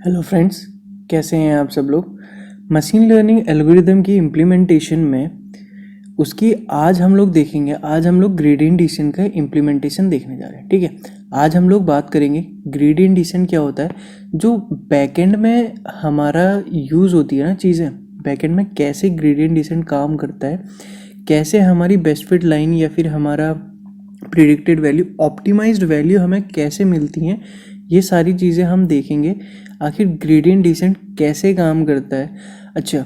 Hello friends, कैसे हैं आप सब लोग। मशीन लर्निंग एल्गोरिदम की इम्प्लीमेंटेशन में उसकी आज हम लोग देखेंगे। आज हम लोग ग्रेडियंट डिसेंट का इम्प्लीमेंटेशन देखने जा रहे हैं। ठीक है, आज हम लोग बात करेंगे ग्रेडियंट डिसेंट क्या होता है, जो बैकएंड में हमारा यूज़ होती है ना चीज़ें, बैकएंड में कैसे ग्रेडियंट डिसेंट काम करता है, कैसे हमारी बेस्ट फिट लाइन या फिर हमारा प्रिडिक्टेड वैल्यू, ऑप्टिमाइज्ड वैल्यू हमें कैसे मिलती हैं, ये सारी चीज़ें हम देखेंगे। आखिर ग्रेडियंट डिसेंट कैसे काम करता है। अच्छा,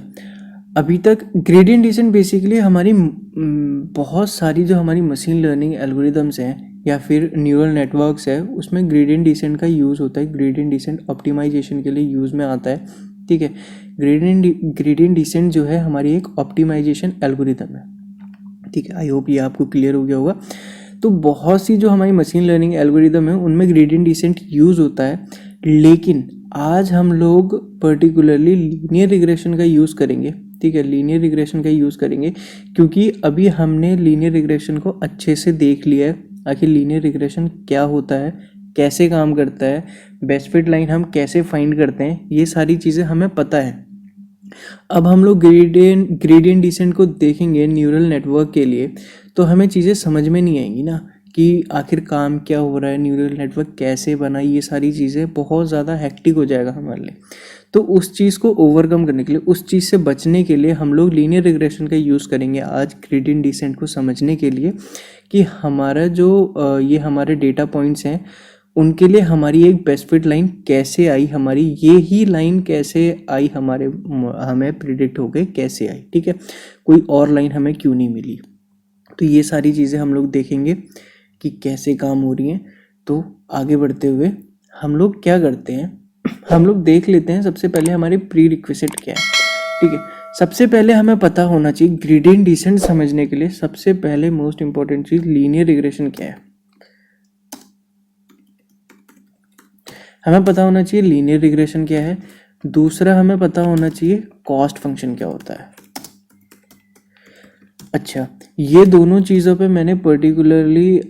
अभी तक ग्रेडियंट डिसेंट बेसिकली हमारी बहुत सारी जो हमारी मशीन लर्निंग एल्गोरिदम्स हैं या फिर न्यूरल नेटवर्क्स है, उसमें ग्रेडियंट डिसेंट का यूज़ होता है। ग्रेडियंट डिसेंट ऑप्टिमाइजेशन के लिए यूज़ में आता है। ठीक है, ग्रेडियंट डिसेंट जो है हमारी एक ऑप्टिमाइजेशन एल्गोरिदम है। ठीक है, आई होप ये आपको क्लियर हो गया होगा। तो बहुत सी जो हमारी मशीन लर्निंग एल्गोरिदम है उनमें ग्रेडियंट डिसेंट यूज़ होता है, लेकिन आज हम लोग पर्टिकुलरली लीनियर रिग्रेशन का यूज़ करेंगे। ठीक है, लीनियर रिग्रेशन का यूज़ करेंगे क्योंकि अभी हमने लीनियर रिग्रेशन को अच्छे से देख लिया है। आखिर लीनियर रिग्रेशन क्या होता है, कैसे काम करता है, बेस्ट फिट लाइन हम कैसे फाइंड करते हैं, ये सारी चीज़ें हमें पता है। अब हम लोग ग्रेडियंट डिसेंट को देखेंगे न्यूरल नेटवर्क के लिए, तो हमें चीज़ें समझ में नहीं आएंगी ना कि आखिर काम क्या हो रहा है, न्यूरल नेटवर्क कैसे बना, ये सारी चीज़ें बहुत ज़्यादा हेक्टिक हो जाएगा हमारे लिए। तो उस चीज़ को ओवरकम करने के लिए, उस चीज़ से बचने के लिए हम लोग लीनियर रिग्रेशन का यूज़ करेंगे आज ग्रेडियंट डिसेंट को समझने के लिए कि हमारा जो ये हमारे डेटा पॉइंट्स हैं उनके लिए हमारी एक बेस्ट फिट लाइन कैसे आई, हमारी ये ही लाइन कैसे आई, हमें प्रिडिक्ट हो गए कैसे आई। ठीक है, कोई और लाइन हमें क्यों नहीं मिली। तो ये सारी चीज़ें हम लोग देखेंगे कि कैसे काम हो रही हैं। तो आगे बढ़ते हुए हम लोग क्या करते हैं, हम लोग देख लेते हैं सबसे पहले हमारे प्री रिक्विजिट क्या है। ठीक है, सबसे पहले हमें पता होना चाहिए ग्रेडियंट डिसेंट समझने के लिए सबसे पहले मोस्ट इंपॉर्टेंट चीज़ लीनियर रिग्रेशन क्या है। हमें पता होना चाहिए लीनियर रिग्रेशन क्या है। दूसरा हमें पता होना चाहिए कॉस्ट फंक्शन क्या होता है। अच्छा, ये दोनों चीज़ों पे मैंने पर्टिकुलरली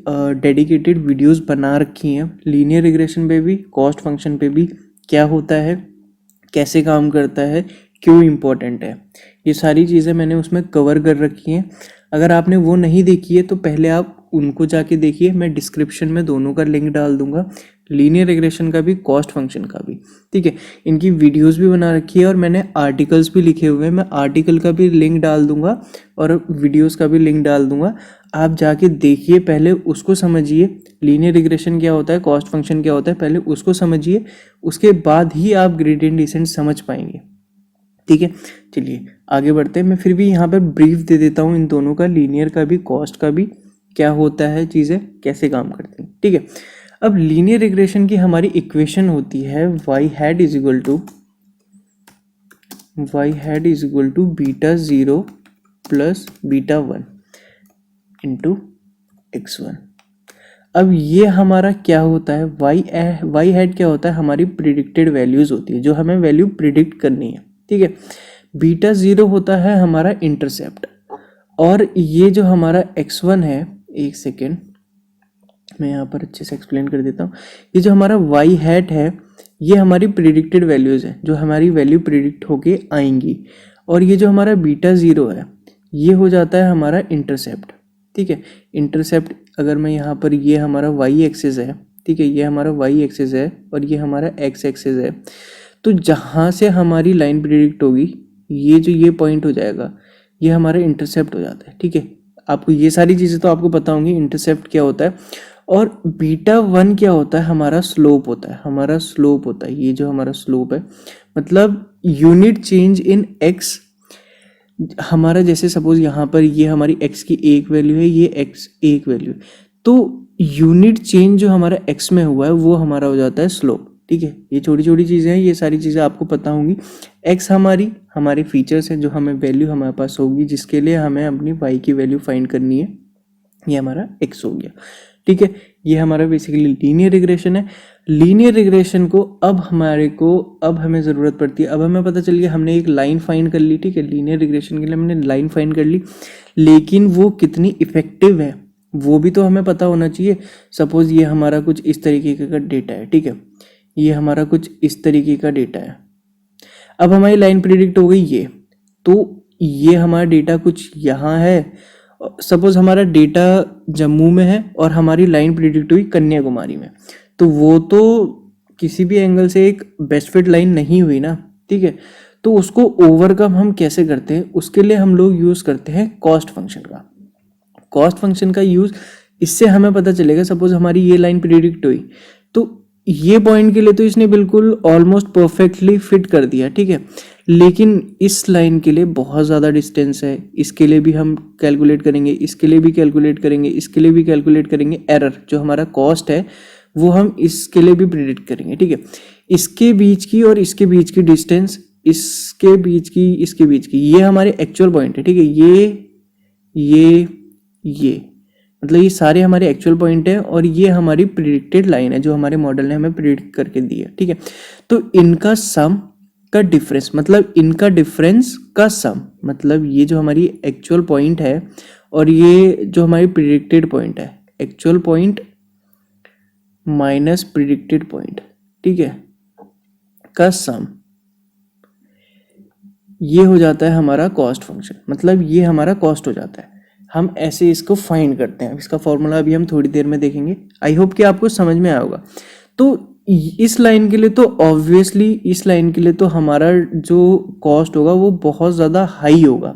डेडिकेटेड वीडियोस बना रखी हैं, लीनियर रिग्रेशन पे भी, कॉस्ट फंक्शन पे भी, क्या होता है, कैसे काम करता है, क्यों इम्पोर्टेंट है, ये सारी चीज़ें मैंने उसमें कवर कर रखी हैं। अगर आपने वो नहीं देखी है तो पहले आप उनको जाके देखिए, मैं डिस्क्रिप्शन में दोनों का लिंक डाल दूंगा, लीनियर रिग्रेशन का भी, कॉस्ट फंक्शन का भी। ठीक है, इनकी वीडियोस भी बना रखी है और मैंने आर्टिकल्स भी लिखे हुए हैं, मैं आर्टिकल का भी लिंक डाल दूंगा और वीडियोस का भी लिंक डाल दूंगा। आप जाके देखिए, पहले उसको समझिए, लीनियर रिग्रेशन क्या होता है, कॉस्ट फंक्शन क्या होता है, पहले उसको समझिए, उसके बाद ही आप ग्रेडियंट डिसेंट समझ पाएंगे। ठीक है, चलिए आगे बढ़ते हैं। मैं फिर भी यहाँ पर ब्रीफ दे देता हूँ इन दोनों का, लीनियर का भी, कॉस्ट का भी, क्या होता है, चीज़ें कैसे काम करती हैं। ठीक है, अब लीनियर रिग्रेशन की हमारी इक्वेशन होती है y hat is equal to beta 0 plus beta 1 into x1। अब ये हमारा क्या होता है, y हैड क्या होता है, हमारी प्रिडिक्टेड वैल्यूज होती है जो हमें वैल्यू प्रिडिक्ट करनी है। ठीक है, बीटा 0 होता है हमारा इंटरसेप्ट, और ये जो हमारा x1 है, एक सेकेंड मैं यहाँ पर अच्छे से एक्सप्लेन कर देता हूँ। ये जो हमारा y हैट है ये हमारी प्रिडिक्टेड वैल्यूज़ है जो हमारी वैल्यू प्रिडिक्ट होके आएंगी, और ये जो हमारा बीटा 0 है ये हो जाता है हमारा इंटरसेप्ट। ठीक है, इंटरसेप्ट अगर मैं यहाँ पर, ये हमारा y एक्सिस है, ठीक है, ये हमारा y एक्सिस है और ये हमारा x एक्सिस है। तो जहाँ से हमारी लाइन प्रिडिक्ट होगी, ये पॉइंट हो जाएगा, ये हमारा इंटरसेप्ट हो जाता है। ठीक है, आपको ये सारी चीज़ें तो आपको पता होंगी, इंटरसेप्ट क्या होता है। और बीटा 1 क्या होता है, हमारा स्लोप होता है, ये जो हमारा स्लोप है, मतलब यूनिट चेंज इन x। हमारा जैसे सपोज यहाँ पर ये हमारी x की एक वैल्यू है, ये x एक वैल्यू है, तो यूनिट चेंज जो हमारा x में हुआ है वो हमारा हो जाता है स्लोप। ठीक है, ये छोटी छोटी चीज़ें हैं, ये सारी चीज़ें आपको पता होंगी। x हमारे फीचर्स हैं जो हमें वैल्यू हमारे पास होगी, जिसके लिए हमें अपनी y की वैल्यू फाइंड करनी है, ये हमारा x हो गया। ठीक है, ये हमारा बेसिकली लीनियर रिग्रेशन है। लीनियर रिग्रेशन को अब हमें ज़रूरत पड़ती है, अब हमें पता चल गया, हमने एक लाइन फाइंड कर ली। ठीक है, लीनियर रिग्रेशन के लिए हमने लाइन फाइंड कर ली, लेकिन वो कितनी इफेक्टिव है वो भी तो हमें पता होना चाहिए। सपोज ये हमारा कुछ इस तरीके का डेटा है। ठीक है, ये हमारा कुछ इस तरीके का डेटा है। अब हमारी लाइन प्रिडिक्ट हो गई ये, तो ये हमारा डेटा कुछ यहाँ है। सपोज हमारा डेटा जम्मू में है और हमारी लाइन प्रिडिक्ट हुई कन्याकुमारी में, तो वो तो किसी भी एंगल से एक बेस्ट फिट लाइन नहीं हुई ना, ठीक है। तो उसको ओवरकम हम कैसे करते हैं, उसके लिए हम लोग यूज़ करते हैं कॉस्ट फंक्शन का। कॉस्ट फंक्शन का यूज़, इससे हमें पता चलेगा सपोज हमारी ये लाइन प्रिडिक्ट हुई, तो ये पॉइंट के लिए तो इसने बिल्कुल ऑलमोस्ट परफेक्टली फिट कर दिया, ठीक है। लेकिन इस लाइन के लिए बहुत ज़्यादा डिस्टेंस है, इसके लिए भी हम कैलकुलेट करेंगे, इसके लिए भी कैलकुलेट करेंगे, इसके लिए भी कैलकुलेट करेंगे। एरर जो हमारा कॉस्ट है वो हम इसके लिए भी प्रिडिक्ट करेंगे, ठीक है। इसके बीच की और इसके बीच की डिस्टेंस, इसके बीच की, इसके बीच की, ये हमारे एक्चुअल पॉइंट है, ठीक है। ये मतलब ये सारे हमारे एक्चुअल पॉइंट है और ये हमारी प्रिडिक्टेड लाइन है जो हमारे मॉडल ने हमें प्रिडिक्ट करके दी है, ठीक है। तो इनका सम का डिफरेंस, मतलब इनका डिफरेंस का सम, मतलब ये जो हमारी एक्चुअल पॉइंट है और ये जो हमारी प्रिडिक्टेड पॉइंट है, actual point minus predicted point, ठीक है, का सम, ये हो जाता है हमारा कॉस्ट फंक्शन। मतलब ये हमारा कॉस्ट हो जाता है। हम ऐसे इसको फाइंड करते हैं। इसका फॉर्मूला अभी हम थोड़ी देर में देखेंगे। आई होप कि आपको समझ में आया होगा। तो इस लाइन के लिए तो ऑब्वियसली, इस लाइन के लिए तो हमारा जो कॉस्ट होगा वो बहुत ज़्यादा हाई होगा।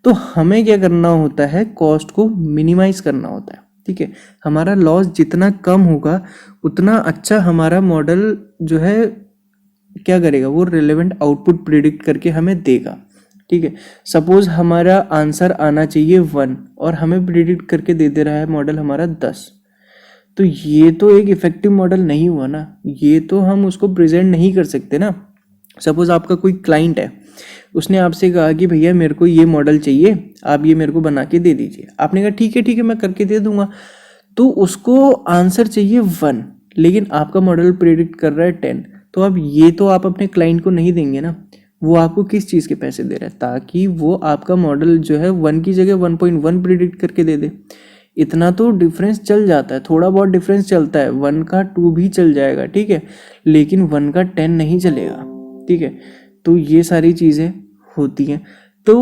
तो हमें क्या करना होता है, कॉस्ट को मिनिमाइज करना होता है, ठीक है। हमारा लॉस जितना कम होगा उतना अच्छा हमारा मॉडल जो है क्या करेगा, वो रिलेवेंट आउटपुट प्रिडिक्ट करके हमें देगा, ठीक है। सपोज हमारा आंसर आना चाहिए 1 और हमें प्रिडिक्ट करके दे दे रहा है मॉडल हमारा 10, तो ये तो एक इफेक्टिव मॉडल नहीं हुआ ना, ये तो हम उसको प्रेजेंट नहीं कर सकते ना। सपोज आपका कोई क्लाइंट है, उसने आपसे कहा कि भैया मेरे को ये मॉडल चाहिए, आप ये मेरे को बना के दे दीजिए। आपने कहा ठीक है मैं करके दे दूंगा। तो उसको आंसर चाहिए 1, लेकिन आपका मॉडल प्रिडिक्ट कर रहा है 10, तो अब ये तो आप अपने क्लाइंट को नहीं देंगे ना। वो आपको किस चीज़ के पैसे दे रहा है, ताकि वो आपका मॉडल जो है 1 की जगह 1.1 प्रिडिक्ट करके दे दे। इतना तो डिफरेंस चल जाता है, थोड़ा बहुत डिफरेंस चलता है, 1 का 2 भी चल जाएगा, ठीक है, लेकिन 1 का 10 नहीं चलेगा, ठीक है। तो ये सारी चीज़ें होती हैं। तो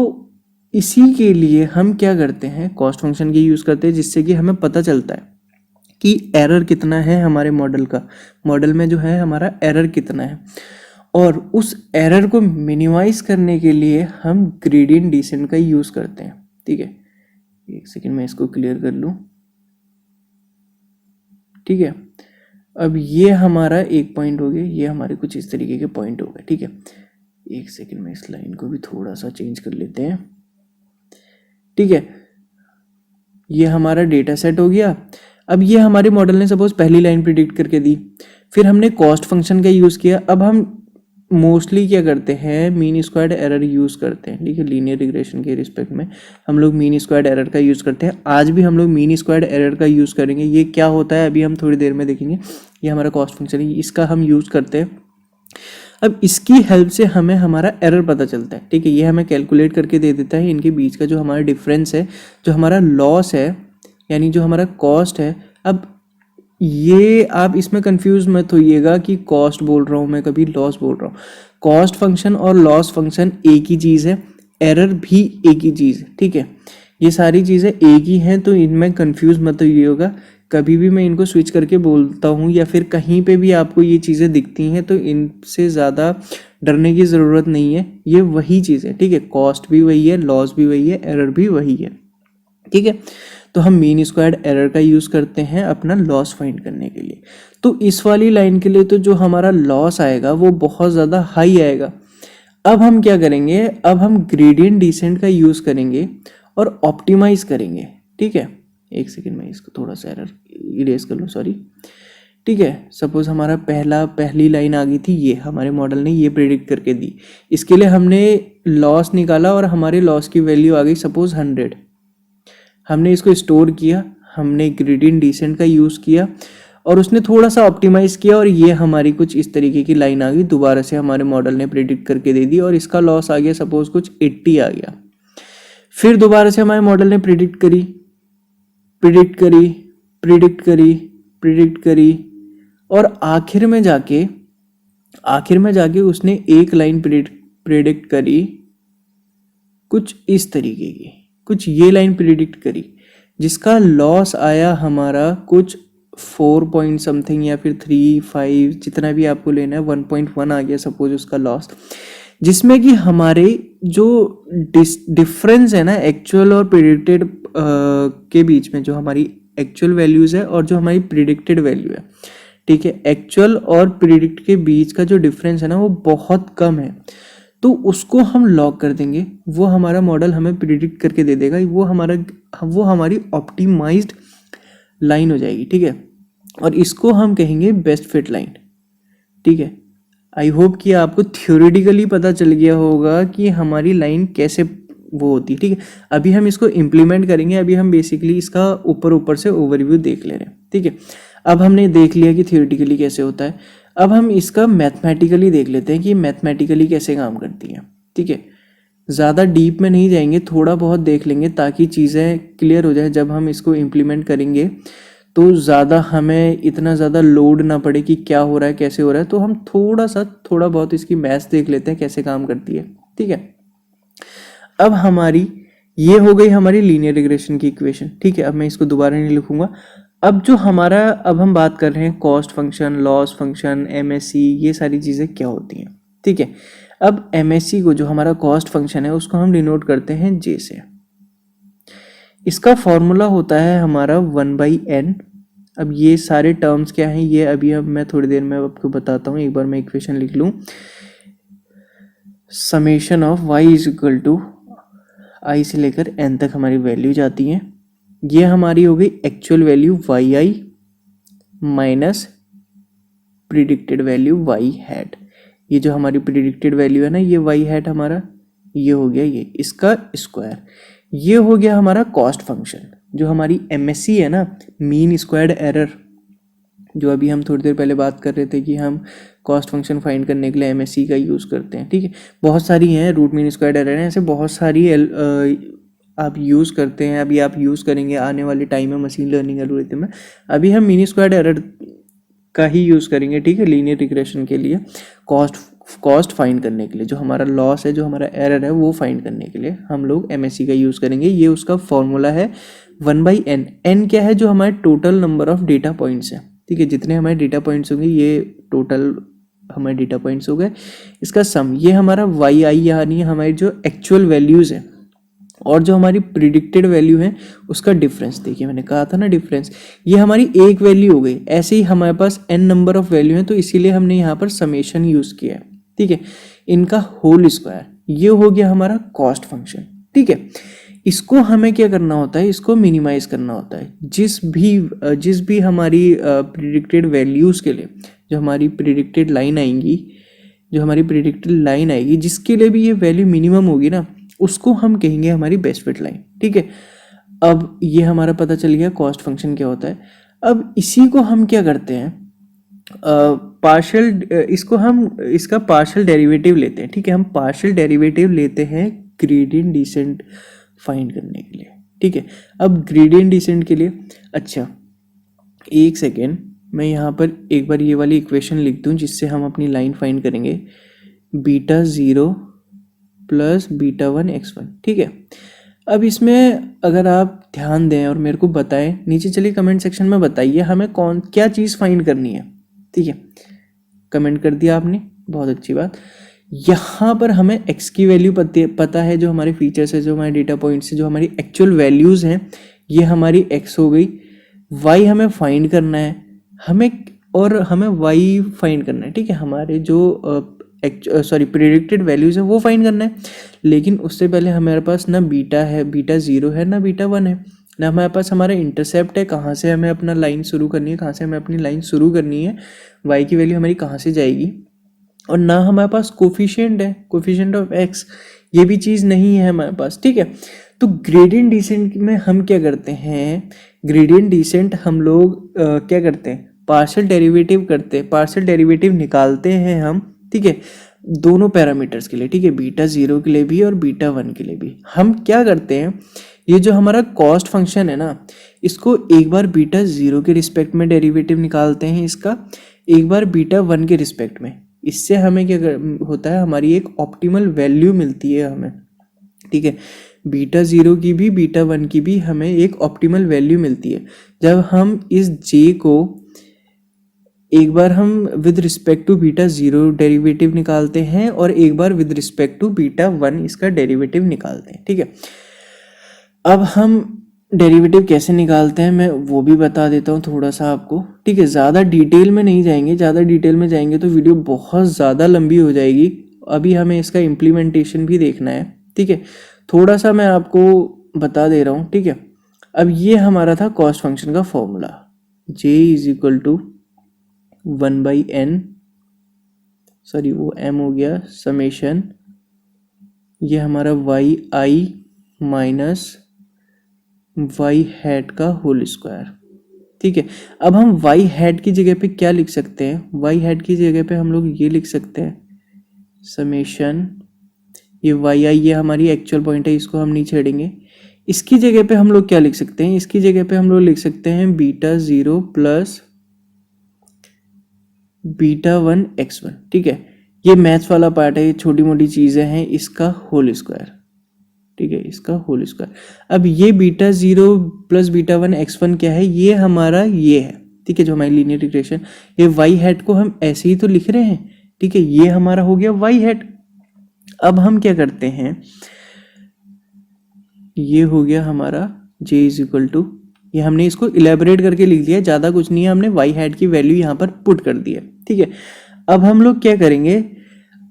इसी के लिए हम क्या करते हैं, कॉस्ट फंक्शन की यूज़ करते हैं, जिससे कि हमें पता चलता है कि एरर कितना है हमारे मॉडल का, मॉडल में जो है हमारा एरर कितना है। और उस एरर को मिनिमाइज करने के लिए हम ग्रेडियंट डिसेंट का यूज़ करते हैं, ठीक है। एक सेकंड मैं इसको क्लियर कर लूँ, ठीक है। अब ये हमारा एक पॉइंट हो गया, ये हमारे कुछ इस तरीके के पॉइंट हो गए, ठीक है। एक सेकंड में इस लाइन को भी थोड़ा सा चेंज कर लेते हैं, ठीक है। ये हमारा डेटा सेट हो गया। अब ये हमारे मॉडल ने सपोज पहली लाइन प्रिडिक्ट करके दी, फिर हमने कॉस्ट फंक्शन का यूज़ किया। अब हम मोस्टली क्या करते हैं, मीन स्क्वायर्ड एरर यूज़ करते हैं, ठीक है। लीनियर रिग्रेशन के रिस्पेक्ट में हम लोग मीन स्क्वायर्ड एरर का यूज़ करते हैं। आज भी हम लोग मीन स्क्वायर्ड एरर का यूज़ करेंगे। ये क्या होता है अभी हम थोड़ी देर में देखेंगे। ये हमारा कॉस्ट फंक्शन है, इसका हम यूज़ करते हैं। अब इसकी हेल्प से हमें हमारा एरर पता चलता है, ठीक है। ये हमें कैलकुलेट करके दे देता है इनके बीच का जो हमारा डिफरेंस है, जो हमारा लॉस है, यानी जो हमारा कॉस्ट है। अब ये आप इसमें कंफ्यूज मत होइएगा कि कॉस्ट बोल रहा हूँ मैं, कभी लॉस बोल रहा हूँ। कॉस्ट फंक्शन और लॉस फंक्शन एक ही चीज़ है, एरर भी एक ही चीज़ है, ठीक है। ये सारी चीज़ें एक ही हैं, तो इनमें कंफ्यूज मत होइएगा। कभी भी मैं इनको स्विच करके बोलता हूँ या फिर कहीं पे भी आपको ये चीज़ें दिखती हैं तो इनसे ज़्यादा डरने की ज़रूरत नहीं है। ये वही चीज़ है, ठीक है। कॉस्ट भी वही है, लॉस भी वही है, एरर भी वही है, ठीक है। तो हम मीन स्क्वायर्ड एरर का यूज़ करते हैं अपना लॉस फाइंड करने के लिए। तो इस वाली लाइन के लिए तो जो हमारा लॉस आएगा वो बहुत ज़्यादा हाई आएगा। अब हम क्या करेंगे, अब हम ग्रेडियंट डिसेंट का यूज़ करेंगे और ऑप्टिमाइज करेंगे, ठीक है। एक सेकेंड में इसको थोड़ा सा एरर इरेज कर लूँ, सॉरी, ठीक है। सपोज हमारा पहली लाइन आ गई थी, ये हमारे मॉडल ने ये प्रेडिक्ट करके दी। इसके लिए हमने लॉस निकाला और हमारे लॉस की वैल्यू आ गई सपोज 100। हमने इसको स्टोर किया, हमने ग्रेडियंट डिसेंट का यूज़ किया और उसने थोड़ा सा ऑप्टिमाइज किया और ये हमारी कुछ इस तरीके की लाइन आ गई, दोबारा से हमारे मॉडल ने प्रेडिक्ट करके दे दी और इसका लॉस आ गया सपोज कुछ 80 आ गया। फिर दोबारा से हमारे मॉडल ने प्रेडिक्ट करी और आखिर में जाके आखिर में जाके उसने एक लाइन प्रिडिक्ट करी कुछ इस तरीके की, कुछ ये लाइन प्रिडिक्ट करी जिसका लॉस आया हमारा कुछ 4 पॉइंट समथिंग या फिर 3, 5 जितना भी आपको लेना है, 1.1 आ गया सपोज उसका लॉस, जिसमें कि हमारे जो डिफरेंस है ना एक्चुअल और प्रिडिक्टेड के बीच में, जो हमारी एक्चुअल वैल्यूज़ है और जो हमारी प्रिडिक्टेड वैल्यू है, ठीक है, एक्चुअल और प्रिडिक्ट के बीच का जो डिफरेंस है ना वो बहुत कम है, तो उसको हम लॉक कर देंगे, वो हमारा मॉडल हमें प्रिडिक्ट करके दे देगा, वो हमारी ऑप्टिमाइज्ड लाइन हो जाएगी, ठीक है, और इसको हम कहेंगे बेस्ट फिट लाइन, ठीक है। आई होप कि आपको थ्योरेटिकली पता चल गया होगा कि हमारी लाइन कैसे वो होती है, ठीक है। अभी हम इसको इम्प्लीमेंट करेंगे, अभी हम बेसिकली इसका ऊपर से ओवरव्यू देख ले रहे हैं, ठीक है। अब हमने देख लिया कि थ्योरेटिकली कैसे होता है, अब हम इसका मैथमेटिकली देख लेते हैं कि मैथमेटिकली कैसे काम करती है, ठीक है। ज़्यादा डीप में नहीं जाएंगे, थोड़ा बहुत देख लेंगे ताकि चीज़ें क्लियर हो जाए। जब हम इसको इम्प्लीमेंट करेंगे तो ज़्यादा हमें इतना ज़्यादा लोड ना पड़े कि क्या हो रहा है कैसे हो रहा है, तो हम थोड़ा बहुत इसकी मैथ्स देख लेते हैं कैसे काम करती है, ठीक है। अब हमारी ये हो गई हमारी लीनियर रिग्रेशन की इक्वेशन, ठीक है। अब मैं इसको दोबारा नहीं लिखूंगा। अब हम बात कर रहे हैं cost function, loss function, MSc, ये सारी चीज़ें क्या होती हैं, ठीक है। अब एमएससी को, जो हमारा कॉस्ट फंक्शन है, उसको हम डिनोट करते हैं जे से। इसका फॉर्मूला होता है हमारा 1/n। अब ये सारे टर्म्स क्या हैं ये अभी मैं थोड़ी देर में आपको बताता हूँ। एक बार मैं इक्वेशन लिख लूँ, summation of y is equal to i से लेकर n तक हमारी वैल्यू जाती है। ये हमारी हो गई actual value yi minus predicted value y hat. ये जो हमारी प्रिडिक्टेड वैल्यू है ना, ये y हैट हमारा, ये हो गया ये इसका स्क्वायर। ये हो गया हमारा कॉस्ट फंक्शन। जो हमारी एमएससी है ना, मीन स्क्वायर्ड एरर, जो अभी हम थोड़ी देर पहले बात कर रहे थे कि हम कॉस्ट फंक्शन फाइंड करने के लिए एमएससी का यूज़ करते हैं, ठीक है। बहुत सारी हैं, रूट मीन स्क्वायर्ड एरर है, ऐसे बहुत सारी आप यूज़ करते हैं। अभी आप यूज़ करेंगे आने वाले टाइम में मशीन लर्निंग एल्गोरिथम में। अभी हम मीन स्क्वायर्ड एरर का ही यूज़ करेंगे, ठीक है, लीनियर रिग्रेशन के लिए, कॉस्ट फाइंड करने के लिए, जो हमारा लॉस है, जो हमारा एरर है, वो फाइंड करने के लिए हम लोग एमएससी का यूज़ करेंगे। ये उसका फॉर्मूला है 1/n। n क्या है? जो हमारे total number of data points है, ठीक है। जितने हमारे डेटा पॉइंट्स होंगे, ये टोटल हमारे डेटा पॉइंट्स हो गए, इसका सम। ये हमारा वाई आई, यानी हमारी जो एक्चुअल वैल्यूज़ है और जो हमारी प्रिडिक्टेड वैल्यू है उसका डिफरेंस। देखिए मैंने कहा था ना डिफरेंस, ये हमारी एक वैल्यू हो गई। ऐसे ही हमारे पास n नंबर ऑफ वैल्यू है, तो इसीलिए हमने यहाँ पर समेशन यूज़ किया है, ठीक है, इनका होल स्क्वायर। ये हो गया हमारा कॉस्ट फंक्शन, ठीक है। इसको हमें क्या करना होता है? इसको मिनिमाइज करना होता है। जिस भी हमारी प्रिडिक्टेड वैल्यूज़ के लिए जो हमारी प्रिडिक्टेड लाइन आएगी, जिसके लिए भी ये वैल्यू मिनिमम होगी ना, उसको हम कहेंगे हमारी बेस्ट फिट लाइन, ठीक है। अब ये हमारा पता चल गया कॉस्ट फंक्शन क्या होता है। अब इसी को हम क्या करते हैं, इसका पार्शियल डेरिवेटिव लेते हैं, ठीक है। हम पार्शियल डेरिवेटिव लेते हैं ग्रेडियंट डिसेंट फाइंड करने के लिए, ठीक है। अब ग्रेडियंट डिसेंट के लिए, अच्छा एक सेकेंड, मैं यहाँ पर एक बार ये वाली इक्वेशन लिख दूँ जिससे हम अपनी लाइन फाइंड करेंगे। β0 प्लस β1 x1, ठीक है। अब इसमें अगर आप ध्यान दें और मेरे को बताएं, नीचे चलिए कमेंट सेक्शन में बताइए हमें क्या चीज़ फाइंड करनी है, ठीक है। कमेंट कर दिया आपने, बहुत अच्छी बात। यहाँ पर हमें x की वैल्यू पता है, जो हमारे फीचर्स है, जो हमारे डेटा पॉइंट्स है, जो हमारी एक्चुअल वैल्यूज़ हैं, ये हमारी x हो गई। y हमें फाइंड करना है, हमें y फाइंड करना है, ठीक है। हमारे जो प्रिडिक्टेड वैल्यूज़ है वो फाइंड करना है। लेकिन उससे पहले हमारे पास ना β0 है, ना β1 है, ना हमारे पास हमारा इंटरसेप्ट है, कहाँ से हमें अपना लाइन शुरू करनी है, कहाँ से हमें अपनी लाइन शुरू करनी है, y की वैल्यू हमारी कहाँ से जाएगी, और ना हमारे पास कोफिशिएंट है, कोफिशिएंट ऑफ x, ये भी चीज़ नहीं है हमारे पास, ठीक है। तो ग्रेडियंट डिसेंट में हम क्या करते हैं, ग्रेडियंट डिसेंट हम लोग क्या करते हैं, पार्शियल डेरिवेटिव निकालते हैं हम, ठीक है, दोनों पैरामीटर्स के लिए, ठीक है, β0 के लिए भी और β1 के लिए भी। हम क्या करते हैं, ये जो हमारा कॉस्ट फंक्शन है ना, इसको एक बार β0 के रिस्पेक्ट में डेरिवेटिव निकालते हैं इसका, एक बार β1 के रिस्पेक्ट में, इससे हमें होता है, हमारी एक ऑप्टिमल वैल्यू मिलती है हमें, ठीक है। बीटा ज़ीरो की भी बीटा वन की भी हमें एक ऑप्टिमल वैल्यू मिलती है जब हम इस जे को एक बार हम with respect to beta zero derivative निकालते हैं और एक बार with respect to beta one इसका डेरिवेटिव निकालते हैं, ठीक है। अब हम डेरिवेटिव कैसे निकालते हैं मैं वो भी बता देता हूँ थोड़ा सा आपको, ठीक है। ज़्यादा डिटेल में नहीं जाएंगे, ज़्यादा डिटेल में जाएंगे तो वीडियो बहुत ज़्यादा लंबी हो जाएगी। अभी हमें इसका इम्प्लीमेंटेशन भी देखना है, ठीक है। थोड़ा सा मैं आपको बता दे रहा हूँ, ठीक है। अब ये हमारा था कॉस्ट फंक्शन का formula, J is equal to 1/n, sorry वो m हो गया, समेशन ये हमारा Y I minus Y hat का होल स्क्वायर, ठीक है। अब हम वाई हैट की जगह पे क्या लिख सकते हैं, वाई हैट की जगह पे हम लोग ये लिख सकते हैं समेशन, ये वाई आई ये हमारी एक्चुअल पॉइंट है, इसको हम नहीं छेड़ेंगे। इसकी जगह पे हम लोग क्या लिख सकते हैं, इसकी जगह पे हम लोग लिख सकते हैं beta zero plus beta one X one, ठीक है। ये मैथ्स वाला पार्ट है, ये छोटी मोटी चीज़ें हैं, इसका होल स्क्वायर, ठीक है, इसका होल स्क्वायर। अब ये beta zero plus beta one X one क्या है, ये हमारा ये है, ठीक है, जो हमारी लीनियर इक्वेशन। ये वाई हैट को हम ऐसे ही तो लिख रहे हैं, ठीक है, ये हमारा हो गया वाई हैट। अब हम क्या करते हैं, ये हो गया हमारा जे इज इक्वल टू, ये हमने इसको इलेबोरेट करके लिख दिया, ज़्यादा कुछ नहीं है, हमने वाई हैट की वैल्यू यहाँ पर पुट कर दी है, ठीक है। अब हम लोग क्या करेंगे,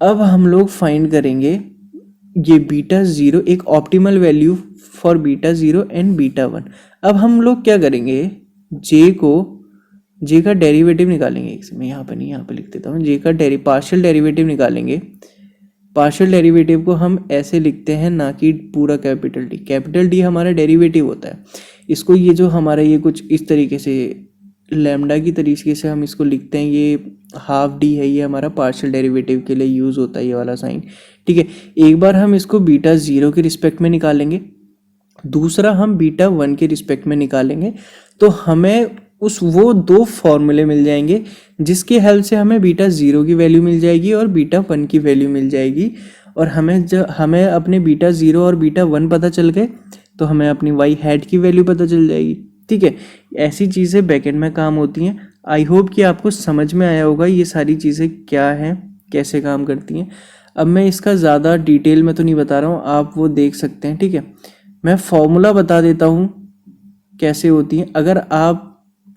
अब हम लोग फाइंड करेंगे ये बीटा ज़ीरो, एक optimal value for beta zero and beta one. अब हम लोग क्या करेंगे, जे का डेरिवेटिव निकालेंगे, एक मैं यहाँ पर नहीं, यहाँ पर लिख देता हूँ, जे का पार्शियल डेरिवेटिव निकालेंगे। पार्शियल डेरिवेटिव को हम ऐसे लिखते हैं, ना कि पूरा कैपिटल डी हमारा डेरिवेटिव होता है। इसको ये जो हमारा ये कुछ इस तरीके से लैम्डा की तरीके से हम इसको लिखते हैं, ये हाफ डी है, ये हमारा पार्शियल डेरिवेटिव के लिए यूज़ होता है ये वाला साइन, ठीक है। एक बार हम इसको बीटा ज़ीरो के रिस्पेक्ट में निकालेंगे, दूसरा हम बीटा वन के रिस्पेक्ट में निकालेंगे, तो हमें वो दो फॉर्मूले मिल जाएंगे जिसके हेल्प से हमें बीटा ज़ीरो की वैल्यू मिल जाएगी और बीटा वन की वैल्यू मिल जाएगी। और हमें अपने बीटा ज़ीरो और बीटा वन पता चल गए तो हमें अपनी वाई हैट की वैल्यू पता चल जाएगी, ठीक है। ऐसी चीज़ें बैकएंड में काम होती हैं। आई होप कि आपको समझ में आया होगा ये सारी चीज़ें क्या हैं, कैसे काम करती हैं। अब मैं इसका ज़्यादा डिटेल में तो नहीं बता रहा हूँ, आप वो देख सकते हैं, ठीक है। मैं फॉर्मूला बता देता हूँ कैसे होती हैं, अगर आप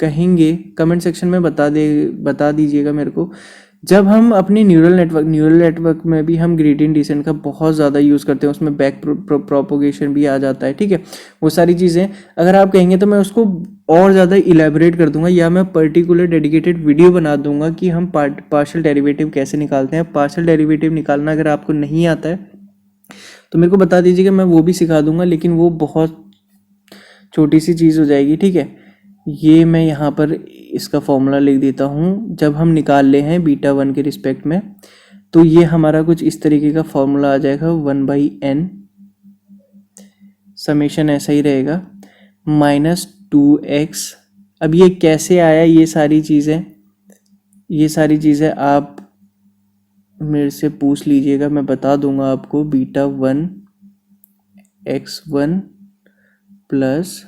कहेंगे कमेंट सेक्शन में बता दीजिएगा मेरे को। जब हम अपनी न्यूरल नेटवर्क में भी हम ग्रेडियंट डिसेंट का बहुत ज़्यादा यूज़ करते हैं, उसमें बैक प्रोपोगेशन भी आ जाता है, ठीक है। वो सारी चीज़ें अगर आप कहेंगे तो मैं उसको और ज़्यादा इलेबोरेट कर दूंगा, या मैं पर्टिकुलर डेडिकेटेड वीडियो बना दूंगा कि हम पार्शियल डेरिवेटिव कैसे निकालते हैं। पार्शियल डेरिवेटिव निकालना अगर आपको नहीं आता है तो मेरे को बता दीजिएगा, मैं वो भी सिखा दूंगा, लेकिन वो बहुत छोटी सी चीज़ हो जाएगी, ठीक है। ये मैं यहाँ पर इसका फॉर्मूला लिख देता हूँ। जब हम निकाल ले हैं बीटा वन के रिस्पेक्ट में, तो ये हमारा कुछ इस तरीके का फॉर्मूला आ जाएगा, 1/n, समेशन ऐसा ही रहेगा, -2x। अब ये कैसे आया, ये सारी चीज़ें आप मेरे से पूछ लीजिएगा, मैं बता दूंगा आपको। Beta one x1 plus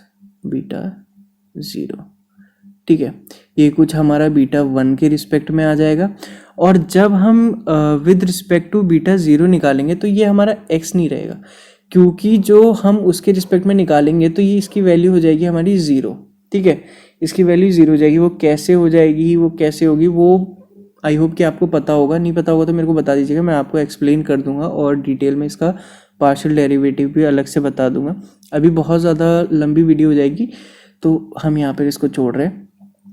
beta zero, ठीक है, ये कुछ हमारा बीटा वन के रिस्पेक्ट में आ जाएगा। और जब हम with respect to beta zero निकालेंगे तो ये हमारा x नहीं रहेगा, क्योंकि जो हम उसके रिस्पेक्ट में निकालेंगे तो ये इसकी वैल्यू हो जाएगी हमारी ज़ीरो, ठीक है, इसकी वैल्यू ज़ीरो हो जाएगी। वो कैसे हो जाएगी, वो कैसे होगी, वो आई होप कि आपको पता होगा। नहीं पता होगा तो मेरे को बता दीजिएगा, मैं आपको एक्सप्लेन कर दूंगा और डिटेल में इसका पार्शियल डेरिवेटिव भी अलग से बता दूंगा। अभी बहुत ज़्यादा लंबी वीडियो हो जाएगी तो हम यहाँ पर इसको छोड़ रहे हैं।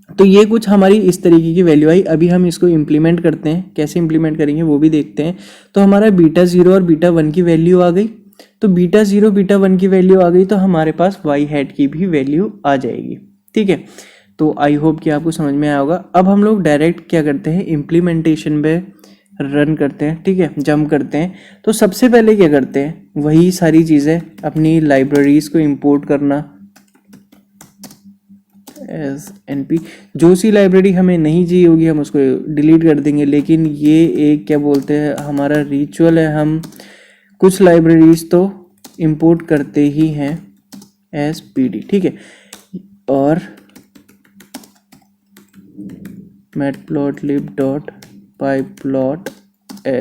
तो ये कुछ हमारी इस तरीके की वैल्यू आई। अभी हम इसको इम्प्लीमेंट करते हैं, कैसे इम्प्लीमेंट करेंगे वो भी देखते हैं। तो हमारा बीटा ज़ीरो और बीटा वन की वैल्यू आ गई, तो बीटा ज़ीरो बीटा वन की वैल्यू आ गई, तो हमारे पास वाई हैट की भी वैल्यू आ जाएगी, ठीक है। तो आई होप कि आपको समझ में आया होगा। अब हम लोग डायरेक्ट क्या करते हैं, इम्प्लीमेंटेशन में रन करते हैं, ठीक है, जंप करते हैं। तो सबसे पहले क्या करते हैं, वही सारी चीज़ें, अपनी लाइब्रेरीज को इंपोर्ट करना, एस एन पी। जो सी लाइब्रेरी हमें नहीं चाहिए होगी हम उसको डिलीट कर देंगे, लेकिन ये एक क्या बोलते हैं हमारा रिचुअल है, हम कुछ लाइब्रेरीज तो इंपोर्ट करते ही हैं एस पी डी, ठीक है। और matplotlib.pyplot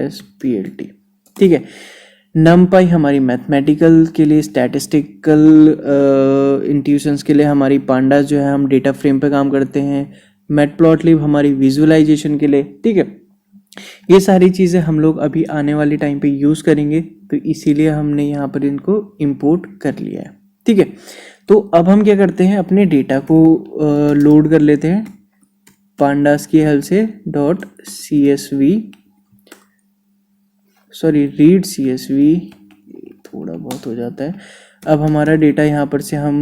splt, ठीक है। numpy हमारी मैथमेटिकल के लिए, स्टैटिस्टिकल इंट्यूशंस के लिए हमारी पांडास जो है हम डेटा फ्रेम पे काम करते हैं। मैटप्लॉटलिब हमारी विजुअलाइजेशन के लिए, ठीक है। ये सारी चीज़ें हम लोग अभी आने वाले टाइम पे यूज़ करेंगे, तो इसीलिए हमने यहाँ पर इनको इंपोर्ट कर लिया है, ठीक है। तो अब हम क्या करते हैं, अपने डेटा को लोड कर लेते हैं पांडास की हेल्प से .csv, सॉरी रीड CSV, थोड़ा बहुत हो जाता है। अब हमारा डेटा यहाँ पर से हम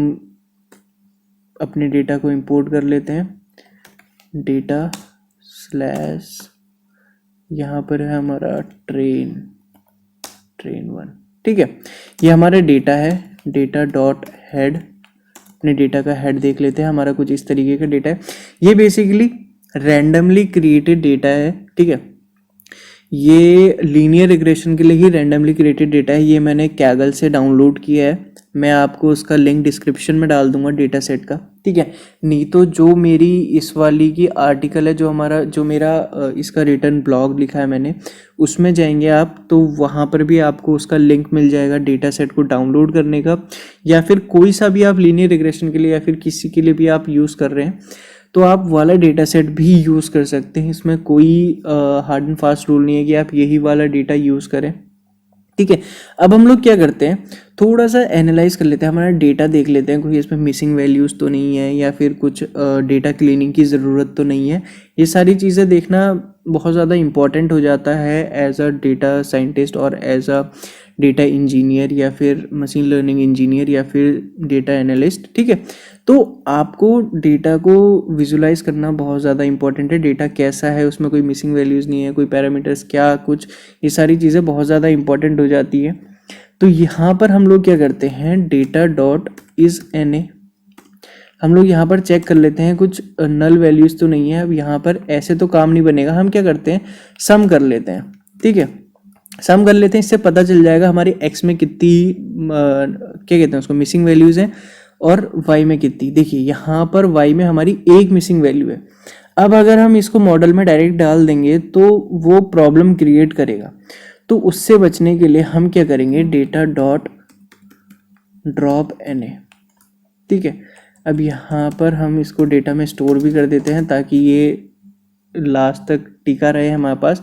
अपने डेटा को इंपोर्ट कर लेते हैं, डेटा स्लैश यहाँ पर है हमारा ट्रेन 1, ठीक है। ये हमारा डेटा है, डेटा डॉट हेड, अपने डेटा का हेड देख लेते हैं, हमारा कुछ इस तरीके का डेटा है। ये बेसिकली रैंडमली क्रिएटेड डेटा है, ठीक है। ये लीनियर रिग्रेशन के लिए ही रैंडमली क्रिएटेड डेटा है। ये मैंने कैगल से डाउनलोड किया है, मैं आपको उसका लिंक डिस्क्रिप्शन में डाल दूंगा डेटा सेट का, ठीक है। नहीं तो जो मेरी इस वाली की आर्टिकल है, जो मेरा इसका रिटर्न ब्लॉग लिखा है मैंने, उसमें जाएंगे आप तो वहाँ पर भी आपको उसका लिंक मिल जाएगा डेटा सेट को डाउनलोड करने का, या फिर कोई सा भी आप लीनियर रिग्रेशन के लिए या फिर किसी के लिए भी आप यूज़ कर रहे हैं तो आप वाला डेटा सेट भी यूज़ कर सकते हैं। इसमें कोई हार्ड एंड फास्ट रूल नहीं है कि आप यही वाला डेटा यूज़ करें, ठीक है। अब हम लोग क्या करते हैं, थोड़ा सा एनालाइज कर लेते हैं, हमारा डेटा देख लेते हैं, कोई इसमें मिसिंग वैल्यूज़ तो नहीं है या फिर कुछ डेटा क्लीनिंग की ज़रूरत तो नहीं है। ये सारी चीज़ें देखना बहुत ज़्यादा इम्पॉर्टेंट हो जाता है एज अ डेटा साइंटिस्ट और एज अ डेटा इंजीनियर या फिर मशीन लर्निंग इंजीनियर या फिर डेटा एनालिस्ट, ठीक है। तो आपको डेटा को विजुलाइज करना बहुत ज़्यादा इंपॉर्टेंट है, डेटा कैसा है, उसमें कोई मिसिंग वैल्यूज़ नहीं है, कोई पैरामीटर्स क्या कुछ, ये सारी चीज़ें बहुत ज़्यादा इंपॉर्टेंट हो जाती है। तो यहाँ पर हम लोग क्या करते हैं, data dot is N A, हम लोग यहाँ पर चेक कर लेते हैं कुछ नल वैल्यूज़ तो नहीं है। अब यहाँ पर ऐसे तो काम नहीं बनेगा, हम क्या करते हैं, सम कर लेते हैं, ठीक है। सम कर लेते हैं, इससे पता चल जाएगा हमारी एक्स में कितनी क्या कहते हैं उसको मिसिंग वैल्यूज़ हैं और वाई में कितनी। देखिए यहाँ पर वाई में हमारी एक मिसिंग वैल्यू है। अब अगर हम इसको मॉडल में डायरेक्ट डाल देंगे तो वो प्रॉब्लम क्रिएट करेगा, तो उससे बचने के लिए हम क्या करेंगे, data dot drop N A, ठीक है। अब यहाँ पर हम इसको डेटा में स्टोर भी कर देते हैं ताकि ये लास्ट तक टिका रहे हमारे पास।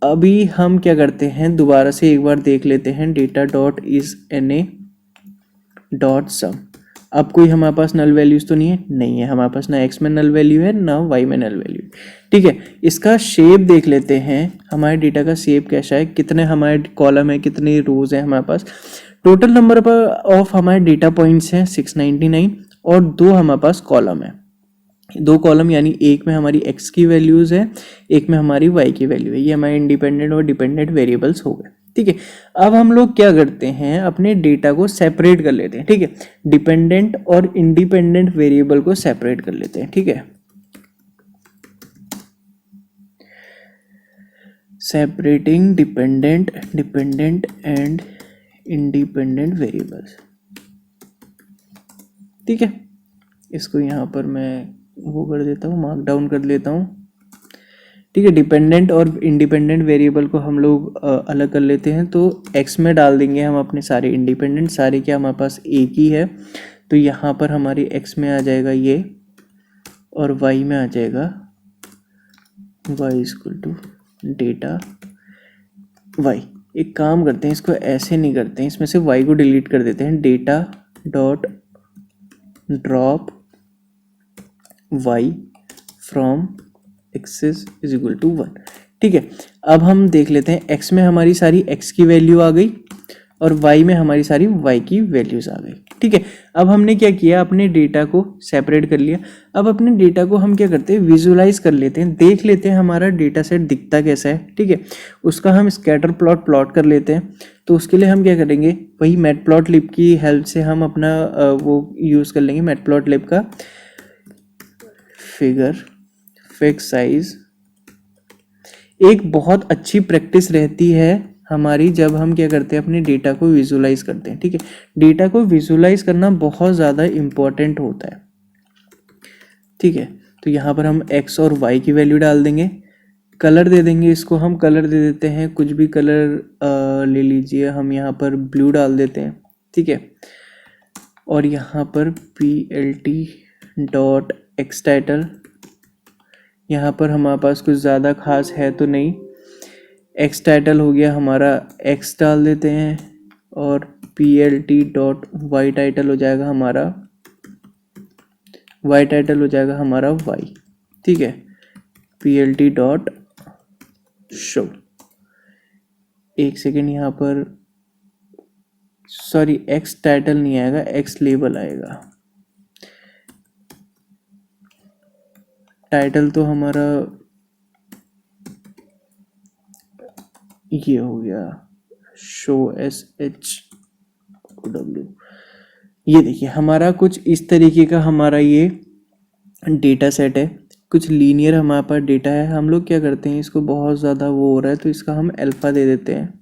अभी हम क्या करते हैं, दोबारा से एक बार देख लेते हैं, data dot is N A dot sum. अब कोई हमारे पास नल वैल्यूज़ तो नहीं है, हमारे पास ना एक्स में नल वैल्यू है ना वाई में नल वैल्यू, ठीक है। इसका शेप देख लेते हैं, हमारे डेटा का शेप कैसा है, कितने हमारे कॉलम है, कितने रोज है हमारे पास। टोटल नंबर ऑफ हमारे डेटा पॉइंट्स हैं 699 और 2 हमारे पास कॉलम है, 2 कॉलम, यानी एक में हमारी एक्स की वैल्यूज़ है, एक में हमारी वाई की वैल्यू है। ये हमारे इंडिपेंडेंट और डिपेंडेंट वेरिएबल्स हो गए, ठीक है। अब हम लोग क्या करते हैं, अपने डेटा को सेपरेट कर लेते हैं, ठीक है। डिपेंडेंट और इंडिपेंडेंट वेरिएबल को सेपरेट कर लेते हैं, ठीक है। Separating dependent and independent variables, ठीक है। इसको यहाँ पर मैं वो कर देता हूँ, मार्क डाउन कर लेता हूँ, ठीक है। डिपेंडेंट और इंडिपेंडेंट वेरिएबल को हम लोग अलग कर लेते हैं, तो एक्स में डाल देंगे हम अपने सारे इंडिपेंडेंट, सारे क्या हमारे पास एक ही है, तो यहाँ पर हमारी एक्स में आ जाएगा ये और वाई में आ जाएगा Y equal to data Y. एक काम करते हैं, इसको ऐसे नहीं करते हैं, इसमें से वाई को डिलीट कर देते हैं, data dot drop Y from axis is equal to 1, ठीक है। अब हम देख लेते हैं, एक्स में हमारी सारी एक्स की वैल्यू आ गई और वाई में हमारी सारी वाई की वैल्यूज आ गई, ठीक है। अब हमने क्या किया, अपने डेटा को सेपरेट कर लिया। अब अपने डेटा को हम क्या करते हैं, विजुलाइज कर लेते हैं, देख लेते हैं हमारा डेटा सेट दिखता कैसा है, ठीक है। उसका हम स्कैटर प्लॉट कर लेते हैं। तो उसके लिए हम क्या करेंगे, वही मैटप्लॉटलिब की हेल्प से हम अपना वो यूज़ कर लेंगे, मैटप्लॉटलिब का फिगर फिक्स साइज एक बहुत अच्छी प्रैक्टिस रहती है हमारी जब हम क्या करते हैं अपने डेटा को विजुलाइज करते हैं। ठीक है, डेटा को विजुलाइज करना बहुत ज़्यादा इम्पोर्टेंट होता है। ठीक है, तो यहाँ पर हम x और y की वैल्यू डाल देंगे, कलर दे देंगे, इसको हम कलर दे देते हैं, कुछ भी कलर ले लीजिए, हम यहाँ पर ब्लू डाल देते हैं। ठीक है, और यहाँ पर plt.x टाइटल, यहाँ पर हमारे पास कुछ ज़्यादा खास है तो नहीं, x टाइटल हो गया हमारा, x डाल देते हैं, और plt.y टाइटल हो जाएगा हमारा, y टाइटल हो जाएगा हमारा y। ठीक है, plt.show, एक सेकेंड, यहाँ पर सॉरी x टाइटल नहीं आएगा, x लेबल आएगा। टाइटल तो हमारा ये हो गया शो SHOW। ये देखिए हमारा कुछ इस तरीके का हमारा ये डेटा सेट है, कुछ लीनियर हमारे पास डेटा है। हम लोग क्या करते हैं, इसको बहुत ज़्यादा वो हो रहा है तो इसका हम अल्फ़ा दे देते हैं,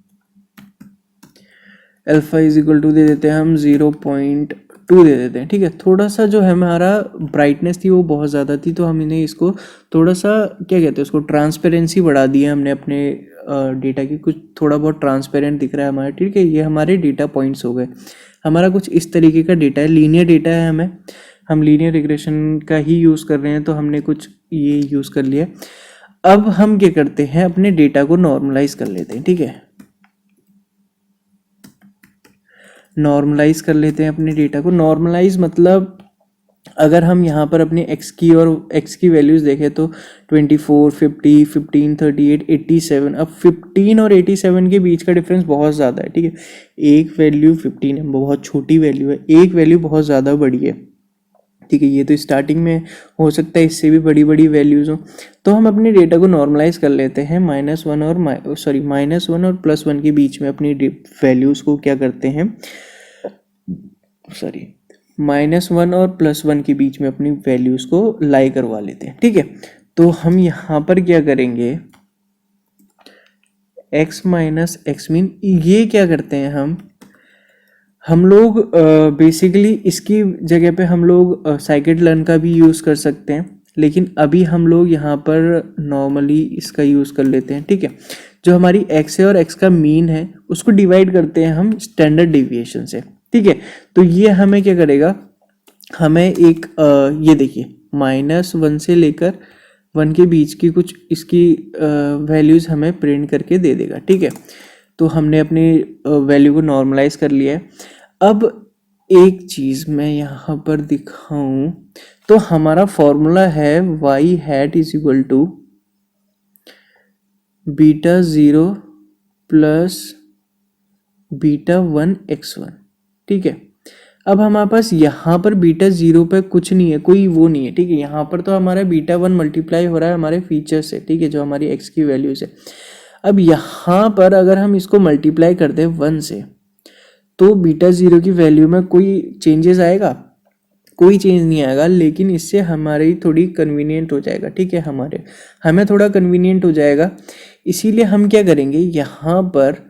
अल्फ़ा इज इक्वल टू दे देते हैं हम 0.2 दे देते हैं। ठीक है, थोड़ा सा जो है हमारा ब्राइटनेस थी वो बहुत ज़्यादा थी तो हमने इसको थोड़ा सा क्या कहते हैं उसको ट्रांसपेरेंसी बढ़ा दी है हमने अपने डेटा की, कुछ थोड़ा बहुत ट्रांसपेरेंट दिख रहा है हमारा। ठीक है, ये हमारे डेटा पॉइंट्स हो गए। हमारा कुछ इस तरीके का डेटा है, लीनियर डेटा है, हम लीनियर रिग्रेशन का ही यूज़ कर रहे हैं तो हमने कुछ ये यूज़ कर लिया। अब हम क्या करते हैं, अपने डेटा को नॉर्मलाइज कर लेते हैं। ठीक है, नॉर्मलाइज कर लेते हैं अपने डेटा को। नॉर्मलाइज मतलब अगर हम यहाँ पर अपने x की और x की वैल्यूज़ देखें तो 24, 50, 15, 38, 87। अब 15 और 87 के बीच का डिफरेंस बहुत ज़्यादा है। ठीक है, एक वैल्यू 15 है, बहुत छोटी वैल्यू है, एक वैल्यू बहुत ज़्यादा बड़ी है। ठीक है, ये तो स्टार्टिंग में हो सकता है इससे भी बड़ी बड़ी वैल्यूज़ हो, तो हम अपने डेटा को नॉर्मलाइज कर लेते हैं -1 और -1 और +1 के बीच में अपनी वैल्यूज़ को क्या करते हैं, -1 और +1 के बीच में अपनी वैल्यूज़ को लाई करवा लेते हैं। ठीक है, तो हम यहाँ पर क्या करेंगे, x माइनस एक्स मीन, ये क्या करते हैं हम लोग बेसिकली इसकी जगह पे हम लोग साइकिट लर्न का भी यूज़ कर सकते हैं, लेकिन अभी हम लोग यहाँ पर नॉर्मली इसका यूज़ कर लेते हैं। ठीक है, जो हमारी x है और x का मीन है उसको डिवाइड करते हैं हम स्टैंडर्ड डिविएशन से। ठीक है, तो ये हमें क्या करेगा, हमें एक ये देखिए -1 से लेकर 1 के बीच की कुछ इसकी वैल्यूज़ हमें प्रिंट करके दे देगा। ठीक है, तो हमने अपनी वैल्यू को नॉर्मलाइज कर लिया है। अब एक चीज़ मैं यहाँ पर दिखाऊं तो हमारा फॉर्मूला है y hat is equal to β0 plus β1 x1। ठीक है, अब हमारे पास यहाँ पर β0 पे कुछ नहीं है, कोई वो नहीं है। ठीक है, यहाँ पर तो हमारा β1 मल्टीप्लाई हो रहा है हमारे फीचर से। ठीक है, जो हमारी x की वैल्यू से। अब यहाँ पर अगर हम इसको मल्टीप्लाई कर दें 1 से तो β0 की वैल्यू में कोई चेंजेस आएगा, कोई चेंज नहीं आएगा, लेकिन इससे हमारी थोड़ी कन्वीनियंट हो जाएगा। ठीक है, हमें थोड़ा कन्वीनियंट हो जाएगा, इसीलिए हम क्या करेंगे, यहाँ पर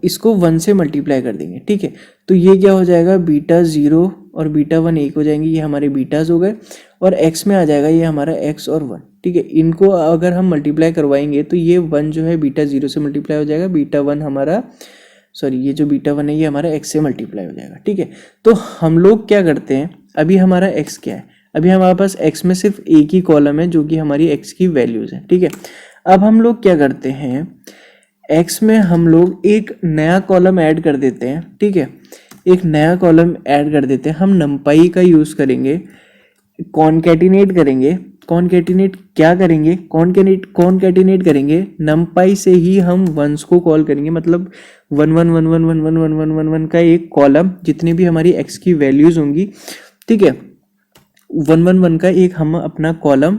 इसको 1 से मल्टीप्लाई कर देंगे। ठीक है, तो ये क्या हो जाएगा, β0 और β1 एक हो जाएंगे, ये हमारे बीटाज हो गए, और x में आ जाएगा ये हमारा x और 1। ठीक है, इनको अगर हम मल्टीप्लाई करवाएंगे तो ये 1 जो है β0 से मल्टीप्लाई हो जाएगा, β1 हमारा ये जो β1 है ये हमारा x से मल्टीप्लाई हो जाएगा। ठीक है, तो हम लोग क्या करते हैं, अभी हमारा x क्या है, अभी हमारे पास x में सिर्फ एक ही कॉलम है जो कि हमारी x की वैल्यूज़ है। ठीक है, अब हम लोग क्या करते हैं, x में हम लोग एक नया कॉलम ऐड कर देते हैं। ठीक है, एक नया कॉलम ऐड कर देते हैं, हम नंपाई का यूज़ करेंगे, कॉनकैटिनेट करेंगे। कॉनकैटिनेट क्या करेंगे, कॉनकैटिनेट करेंगे नंपाई से ही हम वंस को कॉल करेंगे, मतलब 1 1 1 1 1 1 1 1 1 1 का एक कॉलम, जितनी भी हमारी x की वैल्यूज़ होंगी। ठीक है, 1 1 1 का एक हम अपना कॉलम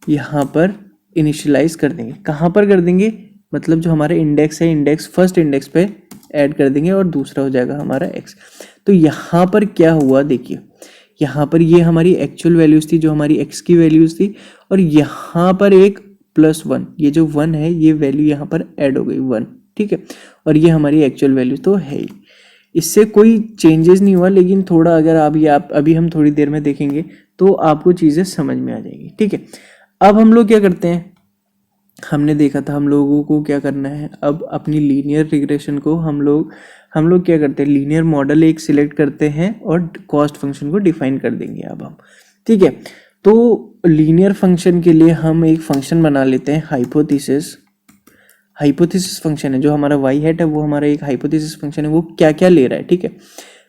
यहाँ पर इनिशियलाइज कर देंगे। कहाँ पर कर देंगे, मतलब जो हमारा इंडेक्स है, इंडेक्स फर्स्ट इंडेक्स पे ऐड कर देंगे और दूसरा हो जाएगा हमारा x। तो यहाँ पर क्या हुआ देखिए, यहाँ पर ये हमारी एक्चुअल वैल्यूज़ थी जो हमारी x की वैल्यूज़ थी, और यहाँ पर एक +1, ये जो 1 है ये वैल्यू यहाँ पर ऐड हो गई 1, ठीक है, और ये हमारी एक्चुअल वैल्यू तो है ही। इससे कोई चेंजेस नहीं हुआ, लेकिन थोड़ा अगर आप अभी हम थोड़ी देर में देखेंगे तो आपको चीज़ें समझ में आ जाएगी, ठीक है। अब हम लोग क्या करते हैं, हमने देखा था हम लोगों को क्या करना है, अब अपनी लीनियर रिग्रेशन को हम लोग क्या करते हैं, लीनियर मॉडल एक सिलेक्ट करते हैं और कॉस्ट फंक्शन को डिफाइन कर देंगे अब हम, ठीक है। तो लीनियर फंक्शन के लिए हम एक फंक्शन बना लेते हैं हाइपोथेसिस फंक्शन है, जो हमारा वाई हैट है वो हमारा एक हाइपोथेसिस फंक्शन है, वो क्या क्या ले रहा है, ठीक है,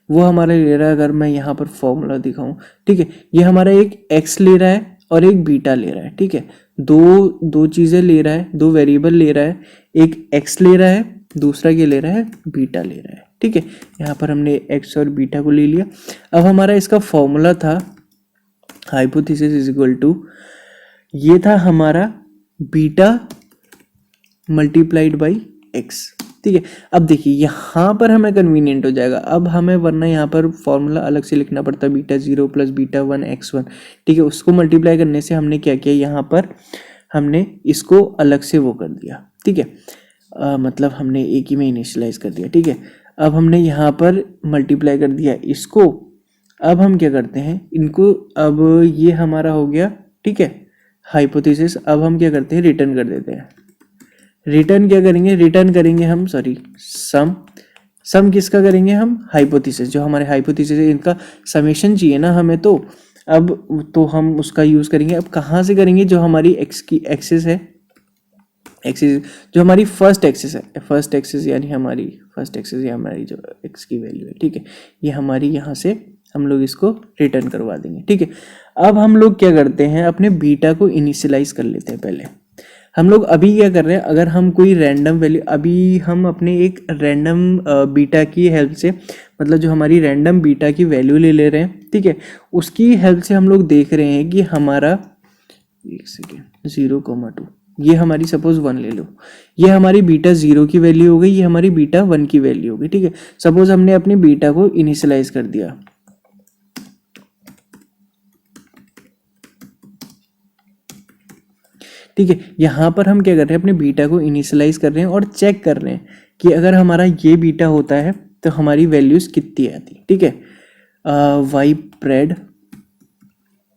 वो हमारा ले रहा है। अगर मैं यहाँ पर फॉर्मूला दिखाऊं, ठीक है, ये हमारा एक एक्स ले रहा है और एक बीटा ले रहा है, ठीक है, दो चीज़ें ले रहा है, दो वेरिएबल ले रहा है, एक एक्स ले रहा है, दूसरा क्या ले रहा है, बीटा ले रहा है, ठीक है। यहाँ पर हमने एक्स और बीटा को ले लिया। अब हमारा इसका फॉर्मूला था हाइपोथेसिस इज इक्वल टू, ये था हमारा बीटा मल्टीप्लाइड बाई एक्स, ठीक है। अब देखिए यहाँ पर हमें कन्वीनियंट हो जाएगा, अब हमें वरना यहाँ पर फॉर्मूला अलग से लिखना पड़ता β0 + β1 x1, ठीक है। उसको मल्टीप्लाई करने से हमने क्या किया, यहाँ पर हमने इसको अलग से वो कर दिया, ठीक है, मतलब हमने एक ही में इनिशियलाइज कर दिया, ठीक है। अब हमने यहाँ पर मल्टीप्लाई कर दिया इसको। अब हम क्या करते हैं इनको, अब ये हमारा हो गया, ठीक है, हाइपोथेसिस। अब हम क्या करते हैं, रिटर्न कर देते हैं। रिटर्न क्या करेंगे, रिटर्न करेंगे हम सम किसका करेंगे हम, हाइपोथेसिस, जो हमारे हाइपोथेसिस है इनका समेशन चाहिए ना हमें, तो अब तो हम उसका यूज़ करेंगे। अब कहाँ से करेंगे, जो हमारी एक्स की एक्सिस है, एक्सिस जो हमारी फर्स्ट एक्सिस है, फर्स्ट एक्सिस यानी हमारी फर्स्ट एक्सिस या हमारी जो एक्स की वैल्यू है, ठीक है, ये हमारी यहाँ से हम लोग इसको रिटर्न करवा देंगे, ठीक है। अब हम लोग क्या करते हैं, अपने बीटा को इनिशियलाइज कर लेते हैं। पहले हम लोग अभी क्या कर रहे हैं, अगर हम कोई रैंडम वैल्यू, अभी हम अपने एक रैंडम बीटा की हेल्प से, मतलब जो हमारी रैंडम बीटा की वैल्यू ले रहे हैं, ठीक है, उसकी हेल्प से हम लोग देख रहे हैं कि हमारा, एक सेकेंड, 0,2, ये हमारी सपोज 1 ले लो, ये हमारी बीटा 0 की वैल्यू हो गई, ये हमारी बीटा 1 की वैल्यू हो गई, ठीक है। सपोज हमने अपनी बीटा को इनिशियलाइज कर दिया, ठीक है। यहाँ पर हम क्या कर रहे हैं, अपने बीटा को इनिशियलाइज कर रहे हैं और चेक कर रहे हैं कि अगर हमारा ये बीटा होता है तो हमारी वैल्यूज कितनी आती, ठीक है। वाई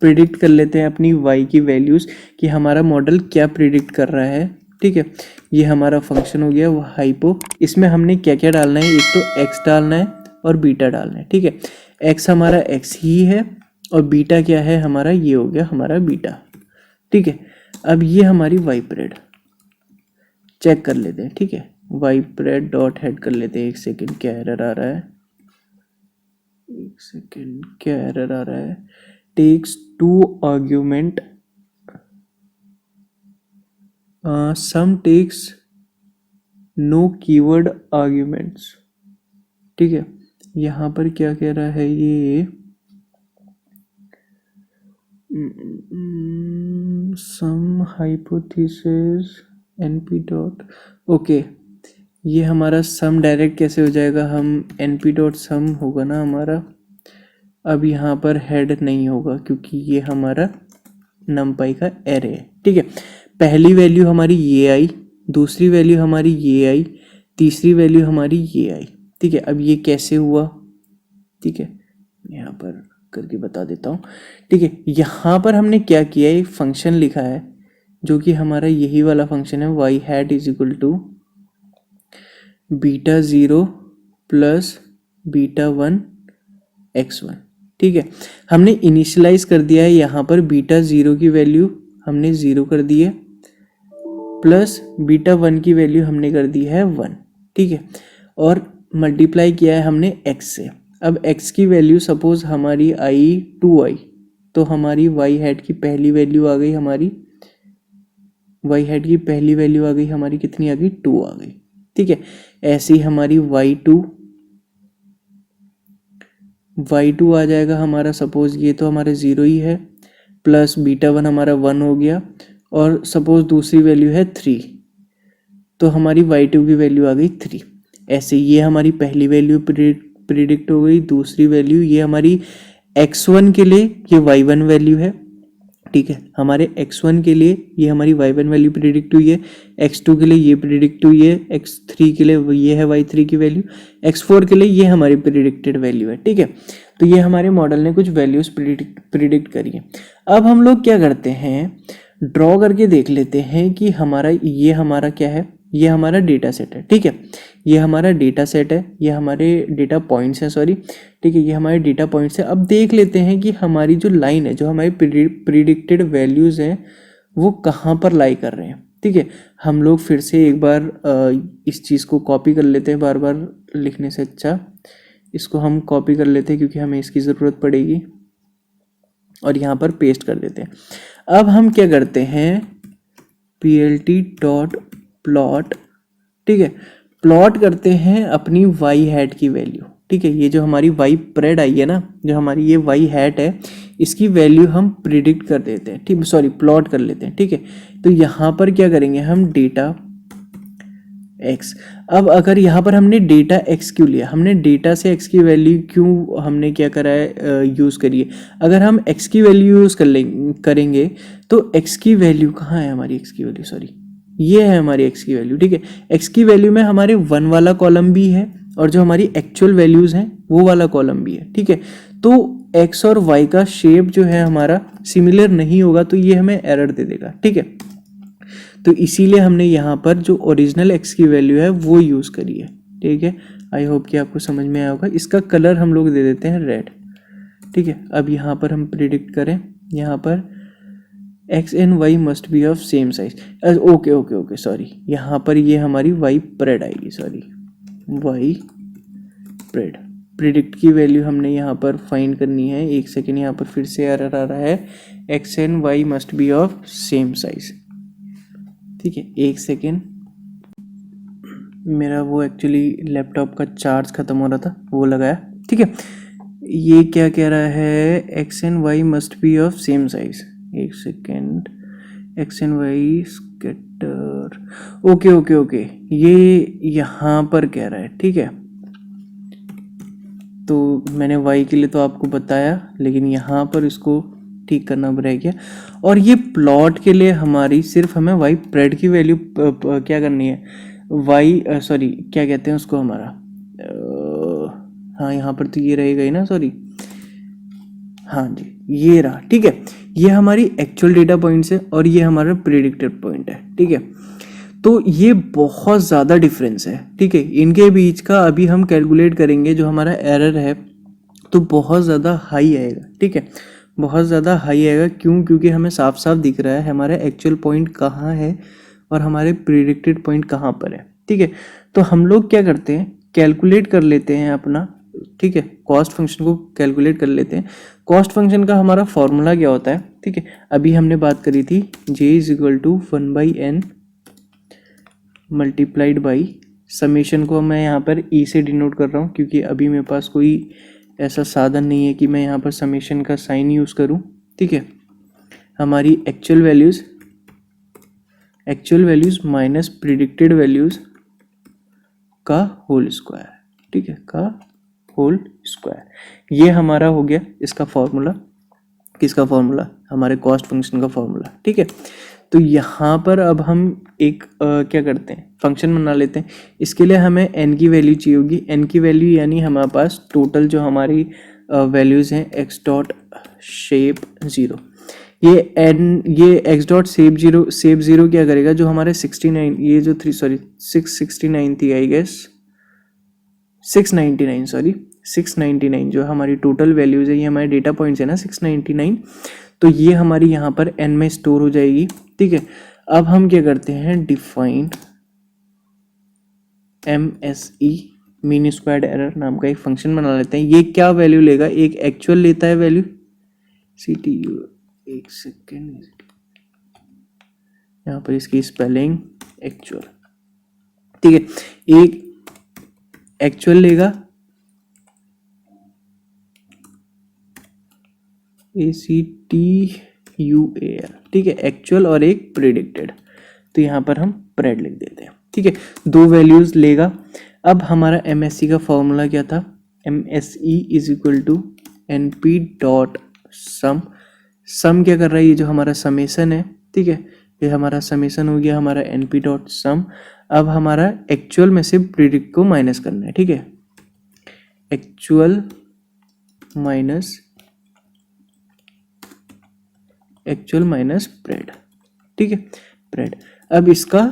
प्रिडिक्ट कर लेते हैं अपनी वाई की वैल्यूज कि हमारा मॉडल क्या प्रिडिक्ट कर रहा है, ठीक है। ये हमारा फंक्शन हो गया वो हाइपो, इसमें हमने क्या क्या डालना है, एक तो एक्स डालना है और बीटा डालना है, ठीक है। एक्स हमारा एक्स ही है और बीटा क्या है हमारा, ये हो गया हमारा बीटा, ठीक है। अब ये हमारी वाईप्रेड चेक कर लेते हैं, ठीक है, वाईप्रेड डॉट हेड कर लेते हैं। एक सेकेंड, क्या एरर आ रहा है, एक सेकेंड, क्या एरर आ रहा है, टेक्स 2 आर्ग्यूमेंट, सम टेक्स नो कीवर्ड आर्ग्यूमेंट्स, ठीक है। यहाँ पर क्या कह रहा है ये, सम हाइपोथेसिस np डॉट, ओके, ये हमारा सम डायरेक्ट कैसे हो जाएगा, हम np डॉट सम होगा ना हमारा, अब यहाँ पर हेड नहीं होगा क्योंकि ये हमारा numpy का एरे है, ठीक है। पहली वैल्यू हमारी ये आई, दूसरी वैल्यू हमारी ये आई, तीसरी वैल्यू हमारी ये आई, ठीक है। अब ये कैसे हुआ, ठीक है, यहाँ पर करके बता देता हूँ, ठीक है। यहाँ पर हमने क्या किया, एक फंक्शन लिखा है जो कि हमारा यही वाला फंक्शन है, Y hat is equal to β0 + β1 x1, ठीक है। हमने इनिशियलाइज कर दिया है यहाँ पर β0 की वैल्यू हमने 0 कर दी है, प्लस β1 की वैल्यू हमने कर दी है 1, ठीक है, और मल्टीप्लाई किया है हमने x से। अब x की वैल्यू सपोज हमारी आई 2 आई, तो हमारी वाई हैट की पहली वैल्यू आ गई हमारी, वाई हैट की पहली वैल्यू आ गई हमारी, कितनी आ गई, 2 आ गई, ठीक है। ऐसे ही हमारी y2 आ जाएगा हमारा, सपोज ये तो हमारे 0 ही है, प्लस β1 हमारा 1 हो गया, और सपोज दूसरी वैल्यू है 3, तो हमारी y2 की वैल्यू आ गई 3। ऐसे ये हमारी पहली वैल्यू प्रिडिक्ट हो गई, दूसरी वैल्यू ये हमारी x1 के लिए ये y1 वैल्यू है, ठीक है, हमारे x1 के लिए ये हमारी y1 वैल्यू प्रिडिक्ट हुई है, x2 के लिए ये प्रिडिक्ट हुई है, x3 के लिए ये है y3 की वैल्यू, x4 के लिए ये हमारी प्रिडिक्टेड वैल्यू है, ठीक है। तो ये हमारे मॉडल ने कुछ वैल्यूज प्रिडिक्ट करी है। अब हम लोग क्या करते हैं, ड्रॉ करके देख लेते हैं कि ये हमारा क्या है, ये हमारा डेटा सेट है, ठीक है, ये हमारा डेटा सेट है, ये हमारे डेटा पॉइंट्स हैं, सॉरी, ठीक है, ये हमारे डेटा पॉइंट्स हैं। अब देख लेते हैं कि हमारी जो लाइन है, जो हमारी प्रिडिक्टेड वैल्यूज़ हैं, वो कहाँ पर लाई कर रहे हैं, ठीक है। हम लोग फिर से एक बार इस चीज़ को कॉपी कर लेते हैं, बार बार लिखने से अच्छा इसको हम कॉपी कर लेते हैं क्योंकि हमें इसकी ज़रूरत पड़ेगी, और यहाँ पर पेस्ट कर देते हैं। अब हम क्या करते हैं, plt.plot, ठीक है, प्लॉट करते हैं अपनी वाई हैट की वैल्यू, ठीक है। ये जो हमारी वाई प्रेड आई है ना, जो हमारी ये वाई हैट है, इसकी वैल्यू हम प्रिडिक्ट कर देते हैं, ठीक, सॉरी प्लॉट कर लेते हैं, ठीक है। तो यहाँ पर क्या करेंगे हम, डेटा x। अब अगर यहाँ पर हमने डेटा x क्यों लिया, हमने डेटा से x की वैल्यू क्यों हमने क्या करा है, यूज़ करिए। अगर हम x की वैल्यू यूज़ करेंगे तो x की वैल्यू कहाँ है, हमारी x की वैल्यू, सॉरी ये है हमारी x की वैल्यू, ठीक है। x की वैल्यू में हमारे 1 वाला कॉलम भी है और जो हमारी एक्चुअल वैल्यूज़ हैं वो वाला कॉलम भी है, ठीक है। तो x और y का शेप जो है हमारा सिमिलर नहीं होगा तो ये हमें एरर दे देगा, ठीक है। तो इसीलिए हमने यहाँ पर जो ओरिजिनल x की वैल्यू है वो यूज़ करी है, ठीक है। आई होप कि आपको समझ में आया होगा। इसका कलर हम लोग दे देते हैं रेड, ठीक है। अब यहाँ पर हम प्रिडिक्ट करें, यहाँ पर x and y must be of same size, okay okay okay, sorry यहाँ पर ये हमारी y प्रेड आएगी, सॉरी y प्रेड, प्रिडिक्ट की वैल्यू हमने यहाँ पर फाइंड करनी है। एक सेकेंड, यहाँ पर फिर से एरर आ रहा है, x and y must be of same size, ठीक है। एक सेकेंड, मेरा वो एक्चुअली लैपटॉप का चार्ज ख़त्म हो रहा था, वो लगाया, ठीक है। ये क्या कह रहा है, X and Y must be of same size, एक second, X and Y scatter, okay okay okay, ये यहाँ पर कह रहा है, ठीक है। तो मैंने वाई के लिए तो आपको बताया, लेकिन यहाँ पर इसको ठीक करना रह गया। और ये प्लॉट के लिए हमारी सिर्फ हमें वाई प्रेड की वैल्यू क्या करनी है, वाई सॉरी क्या कहते हैं उसको हमारा, हाँ यहाँ पर तो ये रहेगा ही ना, सॉरी, हाँ जी ये रहा, ठीक है। ये हमारी एक्चुअल डेटा पॉइंट्स है और ये हमारा प्रिडिक्टेड पॉइंट है, ठीक है। तो ये बहुत ज़्यादा डिफरेंस है, ठीक है, इनके बीच का अभी हम कैलकुलेट करेंगे जो हमारा एरर है, तो बहुत ज़्यादा हाई आएगा, ठीक है, बहुत ज़्यादा हाई आएगा। क्यों, क्योंकि हमें साफ साफ दिख रहा है हमारा एक्चुअल पॉइंट कहाँ है और हमारे प्रिडिक्टेड पॉइंट कहाँ पर है, ठीक है। तो हम लोग क्या करते हैं, कैलकुलेट कर लेते हैं अपना, ठीक है, कॉस्ट फंक्शन को कैलकुलेट कर लेते हैं। कॉस्ट फंक्शन का हमारा फॉर्मूला क्या होता है, ठीक है, अभी हमने बात करी थी, j = 1/n multiplied by summation को मैं यहाँ पर e से डिनोट कर रहा हूँ क्योंकि अभी मेरे पास कोई ऐसा साधन नहीं है कि मैं यहाँ पर समेशन का साइन यूज़ करूँ, ठीक है। हमारी actual values minus predicted values का होल स्क्वायर, ठीक है, का होल स्क्वायर, ये हमारा हो गया इसका फॉर्मूला। किसका फॉर्मूला, हमारे कॉस्ट फंक्शन का फॉर्मूला, ठीक है। तो यहाँ पर अब हम एक क्या करते हैं, फंक्शन बना लेते हैं। इसके लिए हमें n की वैल्यू चाहिए होगी, n की वैल्यू यानी हमारे पास टोटल जो हमारी वैल्यूज़ हैं x डॉट शेप 0, ये x डॉट शेप 0 क्या करेगा, जो हमारे 69 ये जो 669 थी आई गेस 699, सॉरी 699 जो हमारी टोटल वैल्यूज़ है, ये हमारे डेटा पॉइंट्स है ना 699, तो ये हमारी यहाँ पर n में स्टोर हो जाएगी, ठीक है। अब हम क्या करते हैं, define MSE mean squared error नाम का एक फंक्शन बना लेते हैं। ये क्या वैल्यू लेगा, एक एक्चुअल लेता है वैल्यू CTU, एक सेकेंड, यहाँ पर इसकी स्पेलिंग एक्चुअल, ठीक है, एक एक्चुअल लेगा ACTUAL, ठीक है, एक्चुअल और एक प्रिडिक्टेड, तो यहाँ पर हम प्रेड लिख देते हैं, ठीक है, दो वैल्यूज़ लेगा। अब हमारा MSE का फॉर्मूला क्या था, MSE = np डॉट सम। सम क्या कर रहा है, ये जो हमारा समेशन है, ठीक है, ये हमारा समेशन हो गया हमारा np डॉट सम। अब हमारा एक्चुअल में से प्रिडिक्ट को माइनस करना है, ठीक है, एक्चुअल माइनस प्रेड, ठीक है, प्रेड। अब इसका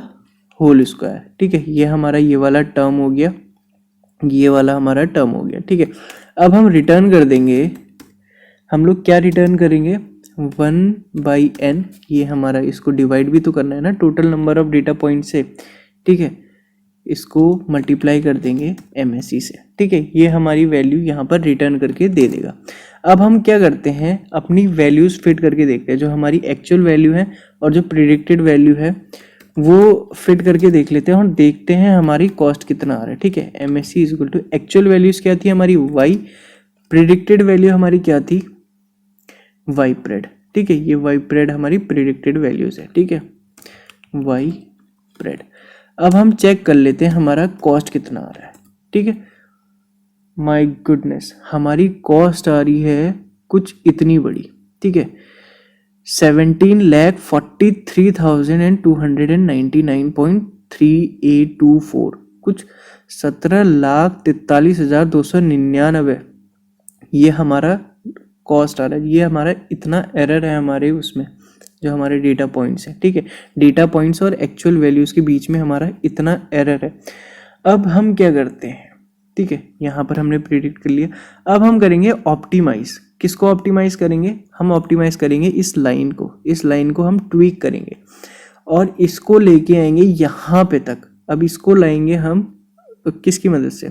होल स्क्वायर, ठीक है, ये हमारा ये वाला टर्म हो गया, ये वाला हमारा टर्म हो गया, ठीक है। अब हम रिटर्न कर देंगे, हम लोग क्या रिटर्न करेंगे, 1/n, ये हमारा, इसको डिवाइड भी तो करना है ना total number of data point से, ठीक है, इसको मल्टीप्लाई कर देंगे MSE से, ठीक है, ये हमारी वैल्यू यहाँ पर रिटर्न करके दे देगा। अब हम क्या करते हैं, अपनी वैल्यूज फिट करके देखते हैं, जो हमारी एक्चुअल वैल्यू है और जो प्रिडिक्टेड वैल्यू है वो फिट करके देख लेते हैं और देखते हैं हमारी कॉस्ट कितना आ रहा है, ठीक है। MSE is equal to actual values क्या थी हमारी y, प्रिडिक्टेड वैल्यू हमारी क्या थी y प्रेड, ठीक है, ये y प्रेड हमारी प्रिडिक्टेड वैल्यूज है, ठीक है, y प्रेड। अब हम चेक कर लेते हैं हमारा कॉस्ट कितना आ रहा है, ठीक है। माय गुडनेस, हमारी कॉस्ट आ रही है कुछ इतनी बड़ी, ठीक है, 17,43,299.3824, कुछ 17,43,299 ये हमारा कॉस्ट आ रहा है। ये हमारा इतना एरर है हमारे उसमें जो हमारे डेटा पॉइंट्स हैं, ठीक है, डेटा पॉइंट्स और एक्चुअल वैल्यूज के बीच में हमारा इतना एरर है। अब हम क्या करते हैं, ठीक है, यहाँ पर हमने प्रिडिक्ट कर लिया। अब हम करेंगे ऑप्टिमाइज। किसको ऑप्टिमाइज करेंगे, हम ऑप्टिमाइज करेंगे इस लाइन को, इस लाइन को हम ट्वीक करेंगे और इसको लेके आएंगे यहाँ पे तक। अब इसको लाएंगे हम किसकी मदद से,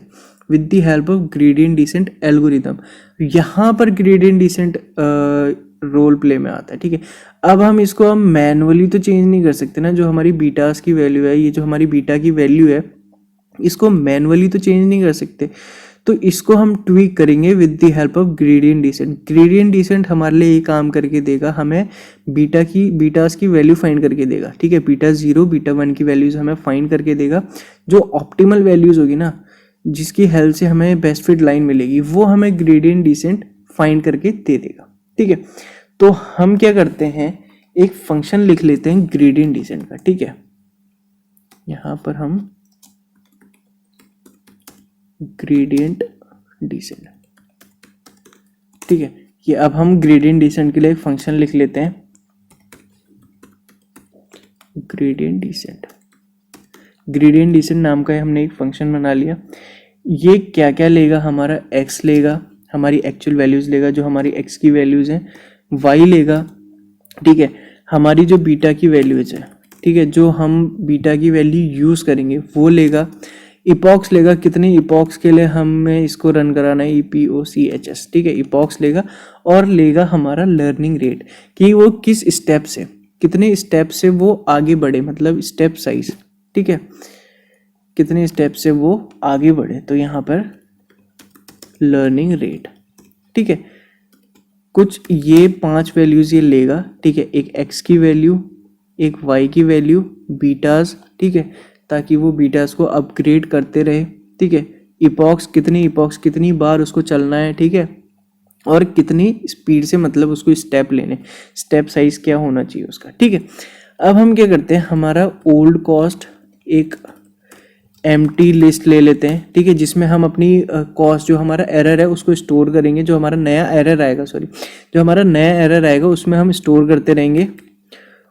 with the help of gradient descent algorithm. यहाँ पर ग्रेडियंट डिसेंट रोल प्ले में आता है, ठीक है। अब हम इसको हम मैनुअली तो चेंज नहीं कर सकते ना, जो हमारी बीटास की वैल्यू है, ये जो हमारी बीटा की वैल्यू है, इसको मैनुअली तो चेंज नहीं कर सकते, तो इसको हम ट्वीक करेंगे with the help of gradient descent. Gradient descent हमारे लिए ये काम करके देगा, हमें बीटास की वैल्यू फाइंड करके देगा, ठीक है, बीटा 0 बीटा 1 की वैल्यूज हमें फाइंड करके देगा। जो ऑप्टिमल वैल्यूज होगी ना, जिसकी हेल्प से हमें बेस्ट फिट लाइन मिलेगी, वो हमें ग्रेडियंट डिसेंट फाइंड करके दे देगा, ठीक है। तो हम क्या करते हैं, एक फंक्शन लिख लेते हैं ग्रेडियंट डिसेंट का, ठीक है। यहाँ पर हम ग्रेडियंट डिसेंट, ठीक है, ये अब हम ग्रेडियंट डिसेंट के लिए एक फंक्शन लिख लेते हैं, ग्रेडियंट डिसेंट। ग्रेडियंट डिसेंट नाम का हमने एक फंक्शन बना लिया। ये क्या क्या लेगा, हमारा x लेगा, हमारी एक्चुअल वैल्यूज लेगा जो हमारी x की वैल्यूज हैं, y लेगा, ठीक है, हमारी जो बीटा की वैल्यूज है, ठीक है, जो हम बीटा की वैल्यू यूज करेंगे वो लेगा, इपॉक्स लेगा, कितने इपॉक्स के लिए हमें इसको रन कराना है, EPOCHS, ठीक है, इपॉक्स लेगा, और लेगा हमारा लर्निंग रेट, कि वो किस स्टेप से, कितने स्टेप से वो आगे बढ़े, मतलब स्टेप साइज, ठीक है, कितने स्टेप से वो आगे बढ़े, तो यहाँ पर लर्निंग रेट, ठीक है, कुछ ये 5 वैल्यूज ये लेगा, ठीक है, एक x की वैल्यू, एक y की वैल्यू, बीटास, ठीक है, ताकि वो बीटास को अपग्रेड करते रहे, ठीक है, इपॉक्स कितनी बार उसको चलना है, ठीक है, और कितनी स्पीड से, मतलब उसको स्टेप लेने, स्टेप साइज क्या होना चाहिए उसका, ठीक है। अब हम क्या करते हैं, हमारा ओल्ड कॉस्ट एक एम्प्टी लिस्ट ले लेते हैं, ठीक है, जिसमें हम अपनी कॉस्ट, जो हमारा एरर है उसको स्टोर करेंगे, जो हमारा नया एरर आएगा उसमें हम स्टोर करते रहेंगे,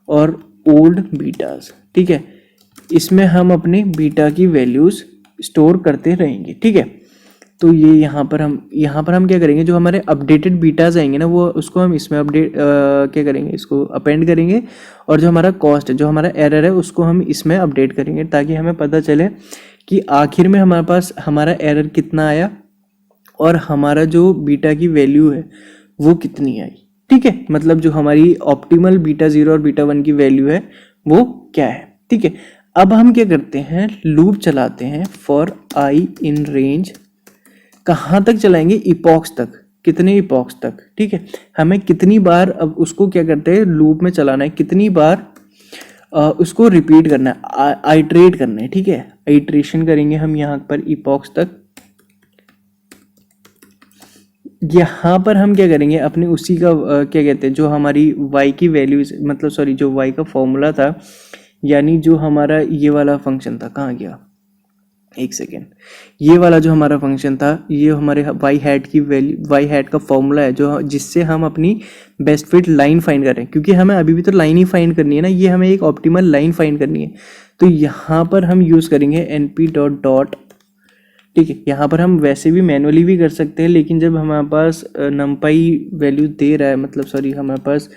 और ओल्ड बीटास, ठीक है, इसमें हम अपनी बीटा की वैल्यूज स्टोर करते रहेंगे, ठीक है। तो ये यहाँ पर हम क्या करेंगे, जो हमारे अपडेटेड बीटाज आएंगे ना, वो उसको हम इसमें अपडेट क्या करेंगे, इसको अपेंड करेंगे, और जो हमारा कॉस्ट है, जो हमारा एरर है, उसको हम इसमें अपडेट करेंगे, ताकि हमें पता चले कि आखिर में हमारे पास हमारा एरर कितना आया और हमारा जो बीटा की वैल्यू है वो कितनी आई, ठीक है, मतलब जो हमारी ऑप्टिमल बीटा 0 और बीटा 1 की वैल्यू है वो क्या है, ठीक है। अब हम क्या करते हैं, लूप चलाते हैं फॉर आई इन रेंज, कहाँ तक चलाएंगे, इपॉक्स तक, कितने इपॉक्स तक, ठीक है, हमें कितनी बार अब उसको क्या करते हैं, लूप में चलाना है, कितनी बार उसको रिपीट करना है, आइट्रेट करना है, ठीक है, आइट्रेशन करेंगे हम यहाँ पर इपॉक्स तक, यहाँ पर हम क्या करेंगे, अपने उसी का क्या कहते हैं, जो हमारी y की वैल्यूज, मतलब सॉरी जो y का फॉर्मूला था, यानी जो हमारा ये वाला फंक्शन था, कहाँ गया, एक सेकेंड, ये वाला जो हमारा फंक्शन था, ये हमारे y हैट की वैल्यू, y हैट का फॉर्मूला है जो जिससे हम अपनी बेस्ट फिट लाइन फाइंड कर रहे हैं, क्योंकि हमें अभी भी तो लाइन ही फाइंड करनी है ना, ये हमें एक ऑप्टिमल लाइन फाइंड करनी है। तो यहाँ पर हम यूज़ करेंगे np डॉट डॉट, ठीक है। यहाँ पर हम वैसे भी मैनुअली भी कर सकते हैं, लेकिन जब हमारे पास नंपाई वैल्यू दे रहा है, मतलब सॉरी हमारे पास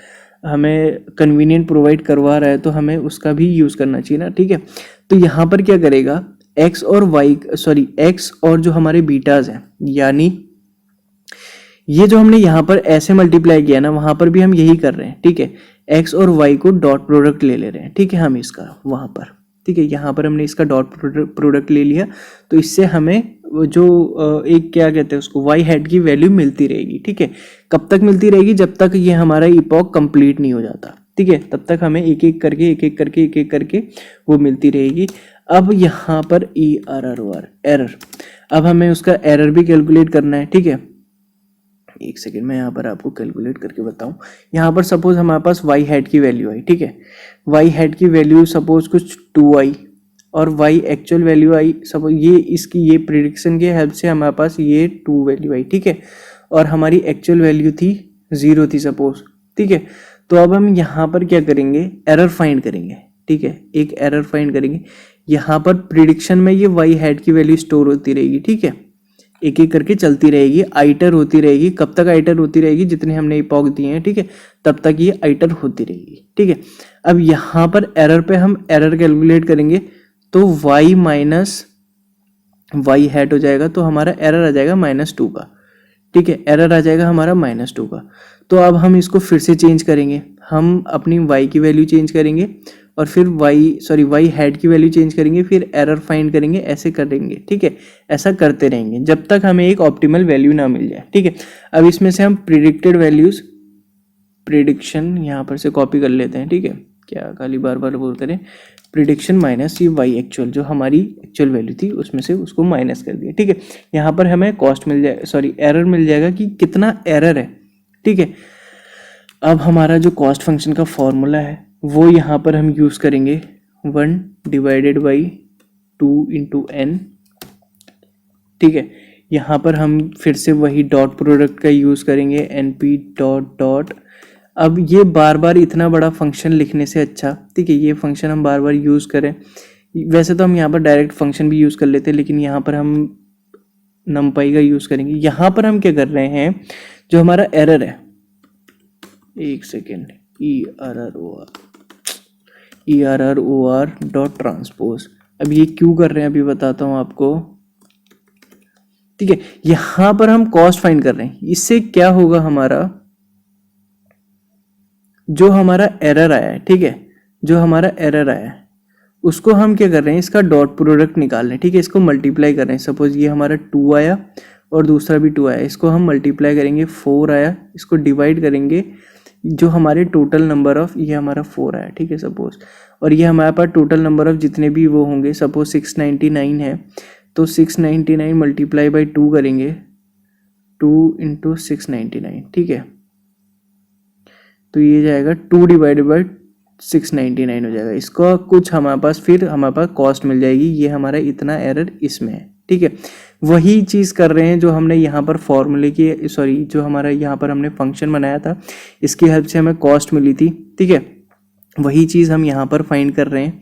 हमें कन्वीनियंट प्रोवाइड करवा रहा है, तो हमें उसका भी यूज़ करना चाहिए ना, ठीक है। तो यहाँ पर क्या करेगा, x और y, सॉरी x और जो हमारे बीटाज हैं, यानी ये जो हमने यहाँ पर ऐसे मल्टीप्लाई किया ना, वहाँ पर भी हम यही कर रहे हैं, ठीक है। x और y को डॉट प्रोडक्ट ले रहे हैं, ठीक है, हम इसका वहाँ पर, ठीक है, यहाँ पर हमने इसका डॉट प्रोडक्ट ले लिया, तो इससे हमें जो एक क्या कहते हैं उसको, y हेड की वैल्यू मिलती रहेगी, ठीक है। कब तक मिलती रहेगी, जब तक ये हमारा इपॉक कंप्लीट नहीं हो जाता, ठीक है, तब तक हमें एक एक करके वो मिलती रहेगी। अब यहाँ पर एरर, अब हमें उसका एरर भी कैलकुलेट करना है, ठीक है। एक सेकेंड, मैं यहाँ पर आपको कैलकुलेट करके बताऊँ। यहाँ पर सपोज हमारे पास y हेड की वैल्यू आई, ठीक है, y हेड की वैल्यू सपोज कुछ 2 आई, और y एक्चुअल वैल्यू आई, सपोज ये प्रिडिक्शन के हेल्प से हमारे पास ये 2 वैल्यू आई, ठीक है, और हमारी एक्चुअल वैल्यू थी 0 थी सपोज, ठीक है। तो अब हम यहाँ पर क्या करेंगे, एरर फाइंड करेंगे, ठीक है, एक एरर फाइंड करेंगे। यहाँ पर प्रिडिक्शन में ये y हेड की वैल्यू स्टोर होती रहेगी, ठीक है, एक एक करके चलती रहेगी, आइटर होती रहेगी। कब तक आइटर होती रहेगी, जितने हमने इपॉक दिए हैं, ठीक है, तब तक ये आइटर होती रहेगी, ठीक है। अब यहाँ पर एरर पे हम एरर कैलकुलेट करेंगे, तो y माइनस y हैट हो जाएगा, तो हमारा एरर आ जाएगा -2 का, ठीक है, एरर आ जाएगा हमारा -2 का। तो अब हम इसको फिर से चेंज करेंगे, हम अपनी y की वैल्यू चेंज करेंगे, और फिर y हेड की वैल्यू चेंज करेंगे, फिर एरर फाइंड करेंगे, ऐसे करेंगे, ठीक है। ऐसा करते रहेंगे जब तक हमें एक ऑप्टिमल वैल्यू ना मिल जाए, ठीक है। अब इसमें से हम प्रिडिक्टेड वैल्यूज, प्रिडिक्शन यहाँ पर से कॉपी कर लेते हैं, ठीक है, क्या खाली बार बार बोल करें, प्रिडिक्शन माइनस ये y एक्चुअल, जो हमारी एक्चुअल वैल्यू थी उसमें से उसको माइनस कर दिया, ठीक है। यहाँ पर हमें कॉस्ट मिल जाएगा, सॉरी एरर मिल जाएगा कि कितना एरर है, ठीक है। अब हमारा जो कॉस्ट फंक्शन का फॉर्मूला है वो यहाँ पर हम यूज़ करेंगे 1 डिवाइडेड बाई 2 इंटू n, ठीक है। यहाँ पर हम फिर से वही डॉट प्रोडक्ट का यूज़ करेंगे, np डॉट डॉट। अब ये बार बार इतना बड़ा फंक्शन लिखने से अच्छा, ठीक है, ये फंक्शन हम बार बार यूज़ करें। वैसे तो हम यहाँ पर डायरेक्ट फंक्शन भी यूज़ कर लेते हैं, लेकिन यहाँ पर हम नमपाई का यूज़ करेंगे। यहाँ पर हम क्या कर रहे हैं, जो हमारा एरर है, एक सेकेंड, ERROR डॉट ट्रांसपोज। अब ये क्यों कर रहे हैं अभी बताता हूँ आपको, ठीक है। यहाँ पर हम कॉस्ट फाइंड कर रहे हैं, इससे क्या होगा, हमारा जो हमारा एरर आया है, ठीक है, जो हमारा एरर आया है उसको हम क्या कर रहे हैं, इसका डॉट प्रोडक्ट निकाल रहे हैं, ठीक है, इसको मल्टीप्लाई कर रहे हैं। सपोज ये हमारा 2 आया और दूसरा भी 2 आया, इसको हम मल्टीप्लाई करेंगे, 4 आया, इसको डिवाइड करेंगे, जो हमारे टोटल नंबर ऑफ, ये हमारा 4 आया, ठीक है सपोज, और ये हमारे पास टोटल नंबर ऑफ जितने भी वो होंगे, सपोज 699 है, तो 699 मल्टीप्लाई बाई 2 करेंगे, 2 इंटू 699, ठीक है, तो ये जाएगा 2 डिवाइडेड बाई 699 हो जाएगा। इसका कुछ हमारे पास, फिर हमारे पास कॉस्ट मिल जाएगी, ये हमारा इतना एरर इसमें है, ठीक है। वही चीज़ कर रहे हैं जो हमने यहाँ पर फॉर्मूले की, सॉरी जो हमारा यहाँ पर हमने फंक्शन बनाया था, इसकी हेल्प से हमें कॉस्ट मिली थी, ठीक है, वही चीज़ हम यहाँ पर फाइंड कर रहे हैं,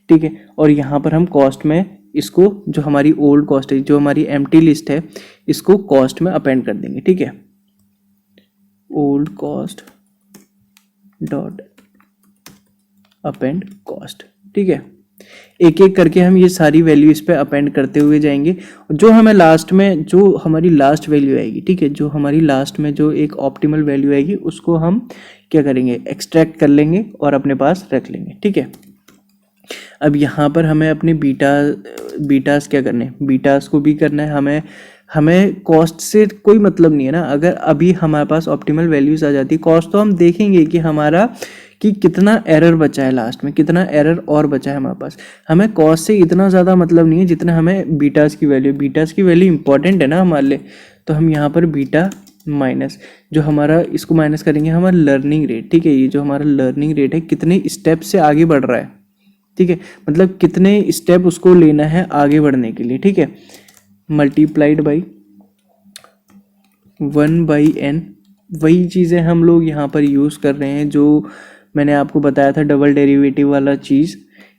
ठीक है। और यहाँ पर हम कॉस्ट में इसको, जो हमारी ओल्ड कॉस्ट है, जो हमारी एम्प्टी लिस्ट है, इसको कॉस्ट में अपेंड कर देंगे, ठीक है, old cost dot append cost, ठीक है। एक एक करके हम ये सारी वैल्यू इस पे अपेंड करते हुए जाएंगे, जो हमें लास्ट में, जो हमारी लास्ट वैल्यू आएगी, ठीक है, जो हमारी लास्ट में जो एक ऑप्टिमल वैल्यू आएगी उसको हम क्या करेंगे, एक्सट्रैक्ट कर लेंगे और अपने पास रख लेंगे, ठीक है। अब यहाँ पर हमें अपने बीटास क्या करने, बीटास को भी करना है, हमें कॉस्ट से कोई मतलब नहीं है ना। अगर अभी हमारे पास ऑप्टिमल वैल्यूज आ जाती, कॉस्ट तो हम देखेंगे कि हमारा कि कितना एरर बचा है, लास्ट में कितना एरर और बचा है हमारे पास। हमें कॉस्ट से इतना ज़्यादा मतलब नहीं है जितना हमें बीटास की वैल्यू इंपॉर्टेंट है ना हमारे लिए। तो हम यहाँ पर बीटा माइनस जो हमारा, इसको माइनस करेंगे हमारा लर्निंग रेट, ठीक है। ये जो हमारा लर्निंग रेट है कितने स्टेप से आगे बढ़ रहा है, ठीक है, मतलब कितने स्टेप उसको लेना है आगे बढ़ने के लिए, ठीक है, मल्टीप्लाइड बाई 1/n। वही चीज़ें हम लोग यहाँ पर यूज़ कर रहे हैं जो मैंने आपको बताया था डबल डेरिवेटिव वाला चीज़,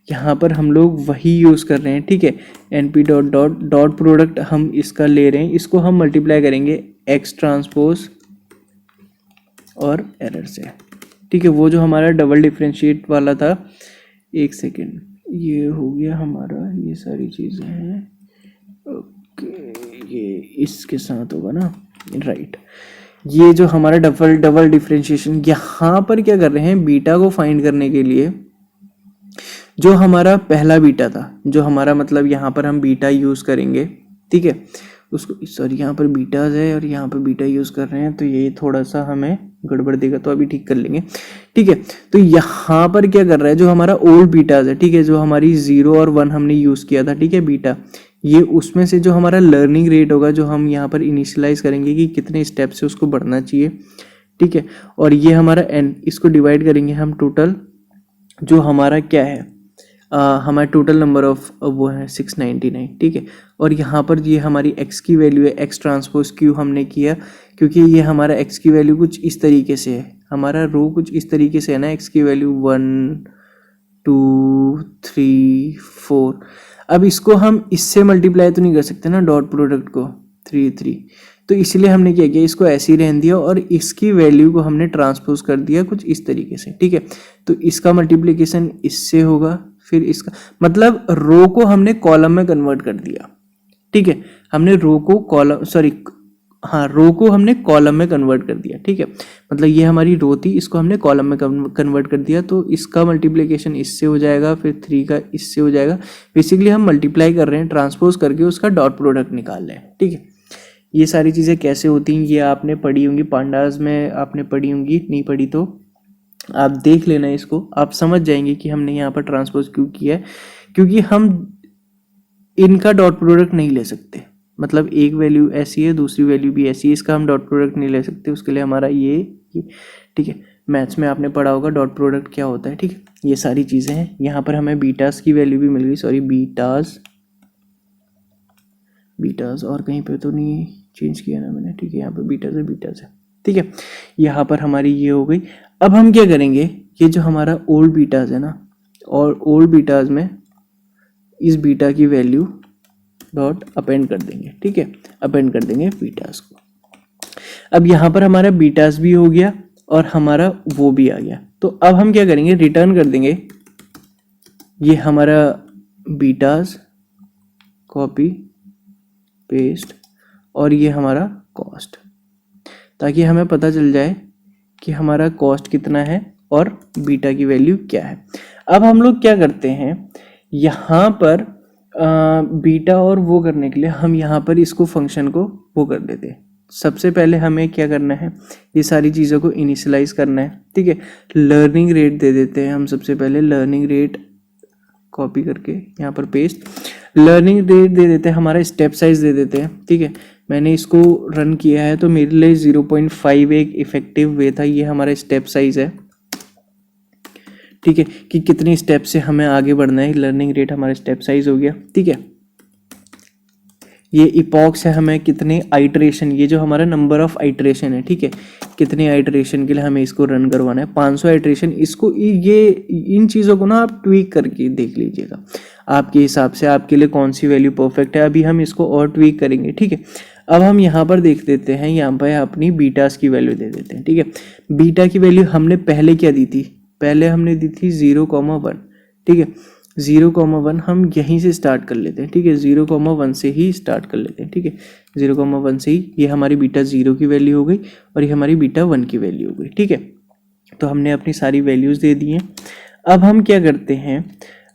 यहाँ पर हम लोग वही यूज़ कर रहे हैं, ठीक है। N P dot dot dot product हम इसका ले रहे हैं, इसको हम मल्टीप्लाई करेंगे एक्स ट्रांसपोज और एरर से, ठीक है। वो जो हमारा डबल डिफ्रेंशिएट वाला था, एक सेकेंड, ये हो गया हमारा, ये सारी चीज़ें हैं, ओके, ये इसके साथ होगा ना, राइट। ये जो हमारा डबल डिफ्रेंशिएशन, यहाँ पर क्या कर रहे हैं, बीटा को फाइंड करने के लिए जो हमारा पहला बीटा था, जो हमारा मतलब यहाँ पर हम बीटा यूज़ करेंगे, ठीक है, उसको, सॉरी यहाँ पर बीटाज है और यहाँ पर बीटा यूज़ कर रहे हैं, तो ये थोड़ा सा हमें गड़बड़ देगा, तो अभी ठीक कर लेंगे, ठीक है। तो यहाँ पर क्या कर रहा है, जो हमारा ओल्ड बीटाज है, ठीक है, जो हमारी 0 और 1 हमने यूज़ किया था, ठीक है, बीटा, ये उसमें से जो हमारा लर्निंग रेट होगा, जो हम यहाँ पर इनिशियलाइज करेंगे कि कितने स्टेप से उसको बढ़ना चाहिए, ठीक है, और ये हमारा एन, इसको डिवाइड करेंगे हम टोटल, जो हमारा क्या है, हमारा टोटल नंबर ऑफ वो है 699, ठीक है। और यहाँ पर ये हमारी x की वैल्यू है, x ट्रांसपोज q हमने किया, क्योंकि ये हमारा x की वैल्यू कुछ इस तरीके से है, हमारा रो कुछ इस तरीके से है ना, x की वैल्यू 1 2 3 4। अब इसको हम इससे मल्टीप्लाई तो नहीं कर सकते ना, डॉट प्रोडक्ट को 3 तो इसलिए हमने क्या किया, इसको ऐसे ही रहने दिया और इसकी वैल्यू को हमने ट्रांसपोज कर दिया कुछ इस तरीके से, ठीक है। तो इसका मल्टीप्लिकेशन इससे होगा, फिर इसका मतलब रो को हमने कॉलम में कन्वर्ट कर दिया, ठीक है, हमने रो को कॉलम, सॉरी हाँ, रो को हमने कॉलम में कन्वर्ट कर दिया, ठीक है, मतलब ये हमारी रो थी, इसको हमने कॉलम में कन्वर्ट कर दिया, तो इसका मल्टीप्लिकेशन इससे हो जाएगा, फिर 3 का इससे हो जाएगा। बेसिकली हम मल्टीप्लाई कर रहे हैं, ट्रांसपोज करके उसका डॉट प्रोडक्ट निकाल रहे हैं, ठीक है। ये सारी चीज़ें कैसे होती हैं ये आपने पढ़ी होंगी, पांडास में आपने पढ़ी होंगी, नहीं पढ़ी तो आप देख लेना इसको, आप समझ जाएंगे कि हमने यहाँ पर ट्रांसपोज क्यों किया है, क्योंकि हम इनका डॉट प्रोडक्ट नहीं ले सकते, मतलब एक वैल्यू ऐसी है दूसरी वैल्यू भी ऐसी है, इसका हम डॉट प्रोडक्ट नहीं ले सकते, उसके लिए हमारा ये ठीक है, मैथ्स में आपने पढ़ा होगा डॉट प्रोडक्ट क्या होता है, ठीक है। ये सारी चीज़ें हैं, यहाँ पर हमें बीटास की वैल्यू भी मिल गई, सॉरी बीटास और कहीं पे तो नहीं चेंज किया ना मैंने, ठीक है, यहाँ पर बीटास है, ठीक है। यहाँ पर हमारी ये हो गई। अब हम क्या करेंगे, ये जो हमारा ओल्ड बीटास है ना, और ओल्ड बीटास में इस बीटा की वैल्यू डॉट अपेंड कर देंगे, ठीक है, अपेंड कर देंगे बीटास को। अब यहाँ पर हमारा बीटास भी हो गया और हमारा वो भी आ गया, तो अब हम क्या करेंगे, रिटर्न कर देंगे ये हमारा बीटास, कॉपी पेस्ट, और ये हमारा कॉस्ट, ताकि हमें पता चल जाए कि हमारा कॉस्ट कितना है और बीटा की वैल्यू क्या है। अब हम लोग क्या करते हैं, यहाँ पर बीटा और वो करने के लिए हम यहाँ पर इसको फंक्शन को वो कर देते हैं। सबसे पहले हमें क्या करना है, ये सारी चीज़ों को इनिशियलाइज करना है, ठीक है। लर्निंग रेट दे देते हैं हम सबसे पहले, लर्निंग रेट कॉपी करके यहाँ पर पेस्ट, लर्निंग रेट दे देते हैं, हमारा स्टेप साइज दे देते हैं, ठीक है। मैंने इसको रन किया है तो मेरे लिए 0.5 एक इफेक्टिव वे था, ये हमारा स्टेप साइज है, ठीक है, कि कितनी स्टेप से हमें आगे बढ़ना है। लर्निंग रेट हमारा स्टेप साइज हो गया, ठीक है। ये इपॉक्स है, हमें कितने आइटरेशन, ये जो हमारा नंबर ऑफ आइटरेशन है, ठीक है, कितने आइटरेशन के लिए हमें इसको रन करवाना है, 500 आइटरेशन। इसको ये इन चीज़ों को ना आप ट्वीक करके देख लीजिएगा आपके हिसाब से, आपके लिए कौन सी वैल्यू परफेक्ट है। अभी हम इसको और ट्वीक करेंगे, ठीक है। अब हम यहाँ पर देख देते हैं, यहाँ पर अपनी बीटास की वैल्यू दे देते हैं, ठीक है। बीटा की वैल्यू हमने पहले क्या दी थी, पहले हमने दी थी 0,1, ठीक है, 0,1 हम यहीं से स्टार्ट कर लेते हैं, ठीक है, 0,1 से ही स्टार्ट कर लेते हैं, ठीक है, 0,1 से ही। ये हमारी बीटा 0 की वैल्यू हो गई और ये हमारी बीटा 1 की वैल्यू हो गई, ठीक है। तो हमने अपनी सारी वैल्यूज़ दे दी हैं। अब हम क्या करते हैं,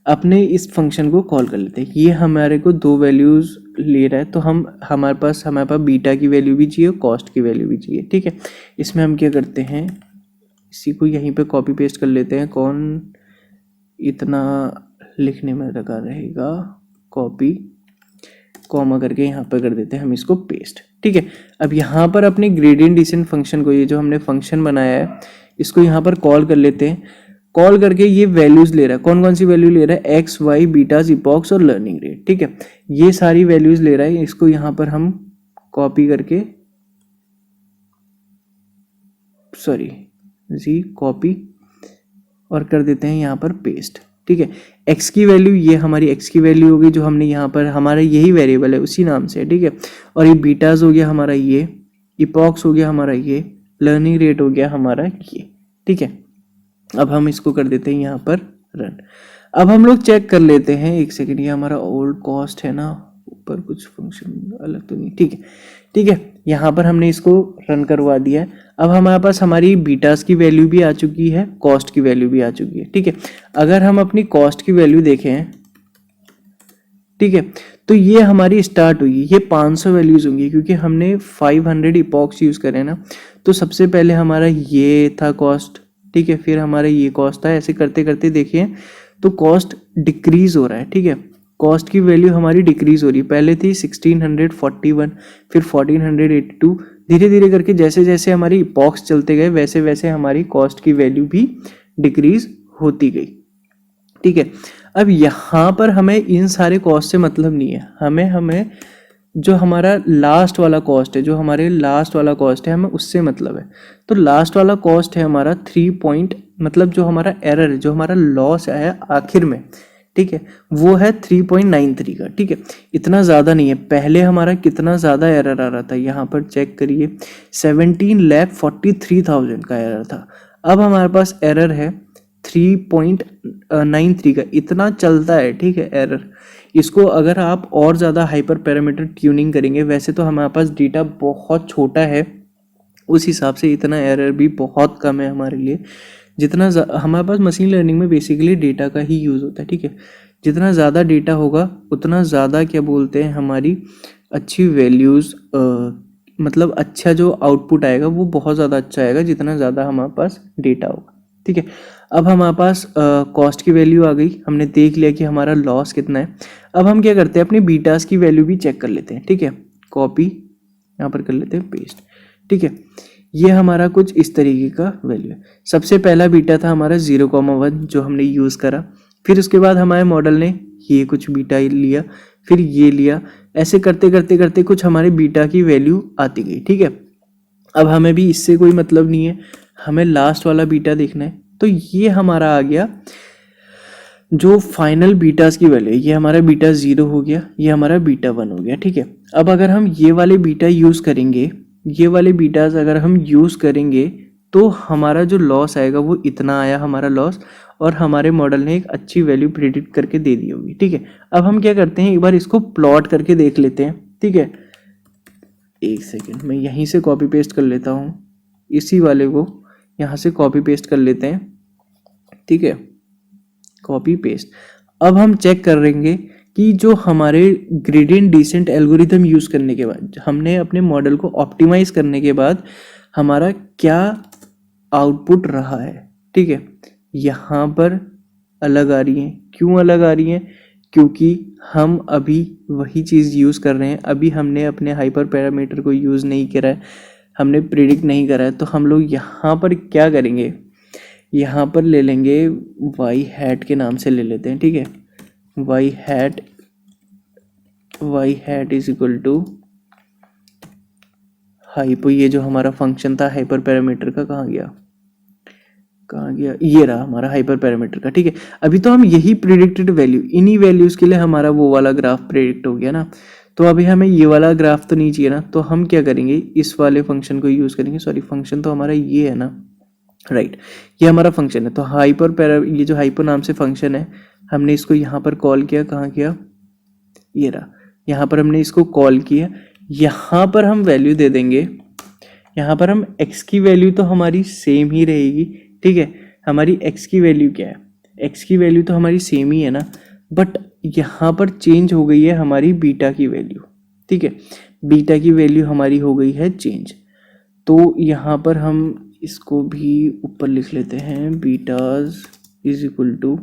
अपने इस फंक्शन को कॉल कर लेते हैं। ये हमारे को 2 वैल्यूज़ ले रहा है, तो हमारे पास बीटा की वैल्यू भी चाहिए और कॉस्ट की वैल्यू भी चाहिए, ठीक है। इसमें हम क्या करते हैं, इसी को यहीं पे कॉपी पेस्ट कर लेते हैं, कौन इतना लिखने में लगा रहेगा, कॉपी कॉमा करके यहाँ पर कर देते हैं हम इसको पेस्ट। ठीक है, अब यहाँ पर अपने ग्रेडियंट डिसेंट फंक्शन को, ये जो हमने फंक्शन बनाया है इसको यहाँ पर कॉल कर लेते हैं। कॉल करके ये वैल्यूज ले रहा है, कौन कौन सी वैल्यू ले रहा है, एक्स वाई बीटाज इपॉक्स और लर्निंग रेट। ठीक है, ये सारी वैल्यूज ले रहा है। इसको यहाँ पर हम कॉपी करके, सॉरी जी कॉपी और कर देते हैं यहाँ पर पेस्ट। ठीक है, x की वैल्यू, ये हमारी x की वैल्यू होगी जो हमने यहाँ पर, हमारा यही वेरिएबल है उसी नाम से। ठीक है, और ये बीटाज हो गया हमारा, ये इपॉक्स हो गया हमारा, ये लर्निंग रेट हो गया हमारा ये। ठीक है, अब हम इसको कर देते हैं यहाँ पर रन। अब हम लोग चेक कर लेते हैं, एक सेकेंड, ये हमारा ओल्ड कॉस्ट है ना, ऊपर कुछ फंक्शन अलग तो नहीं। ठीक है, ठीक है, यहाँ पर हमने इसको रन करवा दिया है। अब हमारे पास हमारी बीटास की वैल्यू भी आ चुकी है, कॉस्ट की वैल्यू भी आ चुकी है। ठीक है, अगर हम अपनी कॉस्ट की वैल्यू देखें, ठीक है, तो ये हमारी स्टार्ट हुई, ये 500 वैल्यूज होंगी क्योंकि हमने 500 इपॉक्स यूज करे ना। तो सबसे पहले हमारा ये था कॉस्ट, ठीक है, फिर हमारा ये कॉस्ट था, ऐसे करते करते देखिए तो कॉस्ट डिक्रीज हो रहा है। ठीक है, कॉस्ट की वैल्यू हमारी डिक्रीज हो रही है, पहले थी 1641, फिर 1482, धीरे धीरे करके जैसे जैसे हमारी इपॉक्स चलते गए वैसे वैसे हमारी कॉस्ट की वैल्यू भी डिक्रीज होती गई। ठीक है, अब यहाँ पर हमें इन सारे कॉस्ट से मतलब नहीं है, हमें जो हमारा लास्ट वाला कॉस्ट है, जो हमारे लास्ट वाला कॉस्ट है, हमें उससे मतलब है। तो लास्ट वाला कॉस्ट है हमारा 3 पॉइंट, मतलब जो हमारा एरर है, जो हमारा लॉस आया आखिर में, ठीक है, वो है 3.93 का। ठीक है, इतना ज़्यादा नहीं है। पहले हमारा कितना ज़्यादा एरर आ रहा था, यहाँ पर चेक करिए, 17,43,000 का एरर था। अब हमारे पास एरर है 3.93 का, इतना चलता है। ठीक है, एरर, इसको अगर आप और ज़्यादा हाइपर पैरामीटर ट्यूनिंग करेंगे, वैसे तो हमारे पास डेटा बहुत छोटा है, उस हिसाब से इतना एरर भी बहुत कम है हमारे लिए। जितना हमारे पास मशीन लर्निंग में बेसिकली डेटा का ही यूज़ होता है। ठीक है, जितना ज़्यादा डेटा होगा उतना ज़्यादा क्या बोलते हैं, हमारी अच्छी वैल्यूज़, मतलब अच्छा जो आउटपुट आएगा वो बहुत ज़्यादा अच्छा आएगा जितना ज़्यादा हमारे पास डेटा होगा। ठीक है, अब हमारे पास कॉस्ट की वैल्यू आ गई, हमने देख लिया कि हमारा लॉस कितना है। अब हम क्या करते हैं, अपनी बीटास की वैल्यू भी चेक कर लेते हैं। ठीक है, कॉपी यहाँ पर कर लेते हैं पेस्ट। ठीक है, ये हमारा कुछ इस तरीके का वैल्यू है। सबसे पहला बीटा था हमारा 0,1 जो हमने यूज़ करा, फिर उसके बाद हमारे मॉडल ने ये कुछ बीटा लिया, फिर ये लिया, ऐसे करते करते करते कुछ हमारे बीटा की वैल्यू आती गई। ठीक है, अब हमें भी इससे कोई मतलब नहीं है, हमें लास्ट वाला बीटा देखना है। तो ये हमारा आ गया जो फाइनल बीटास की वैल्यू है, ये हमारा बीटा 0 हो गया, ये हमारा बीटा 1 हो गया। ठीक है, अब अगर हम ये वाले बीटा यूज़ करेंगे, ये वाले बीटास अगर हम यूज़ करेंगे तो हमारा जो लॉस आएगा वो इतना आया हमारा लॉस, और हमारे मॉडल ने एक अच्छी वैल्यू प्रिडिक्ट करके दे दी होगी। ठीक है, अब हम क्या करते हैं, एक बार इसको प्लॉट करके देख लेते हैं। ठीक है, एक सेकेंड, मैं यहीं से कॉपी पेस्ट कर लेता हूँ, इसी वाले को यहाँ से कॉपी पेस्ट कर लेते हैं। ठीक है, कॉपी पेस्ट। अब हम चेक करेंगे कि जो हमारे ग्रेडियंट डिसेंट एल्गोरिथम यूज़ करने के बाद, हमने अपने मॉडल को ऑप्टिमाइज करने के बाद हमारा क्या आउटपुट रहा है। ठीक है, यहाँ पर अलग आ रही हैं, क्यों अलग आ रही हैं, क्योंकि हम अभी वही चीज़ यूज़ कर रहे हैं, अभी हमने अपने हाइपर पैरामीटर को यूज़ नहीं करा है, हमने प्रिडिक्ट नहीं करा है। तो हम लोग यहाँ पर क्या करेंगे, यहाँ पर ले लेंगे वाई हैट के नाम से ले लेते हैं। ठीक है, Y hat is equal to hypo, ये जो हमारा फंक्शन था हाइपर पैरामीटर का, कहाँ गया, ये रहा हमारा हाइपर पैरामीटर का। ठीक है, अभी तो हम यही प्रिडिक्टेड वैल्यू, इन्हीं वैल्यूज़ के लिए हमारा वो वाला ग्राफ प्रिडिक्ट हो गया ना, तो अभी हमें ये वाला ग्राफ तो नहीं चाहिए ना, तो हम क्या करेंगे, इस वाले फंक्शन को यूज़ करेंगे। सॉरी, फंक्शन तो हमारा ये है ना, राइट, ये हमारा फंक्शन है। तो हाइपर पैरा, ये जो हाइपर नाम से फंक्शन है, हमने इसको यहाँ पर कॉल किया, कहाँ किया, ये रहा, यहाँ पर हमने इसको कॉल किया, यहाँ पर हम वैल्यू दे देंगे, यहाँ पर हम x की वैल्यू तो हमारी सेम ही रहेगी। ठीक है, हमारी x की वैल्यू क्या है, x की वैल्यू तो हमारी सेम ही है ना, बट यहाँ पर चेंज हो गई है हमारी बीटा की वैल्यू। ठीक है, बीटा की वैल्यू हमारी हो गई है चेंज, तो यहाँ पर हम इसको भी ऊपर लिख लेते हैं, betas is equal to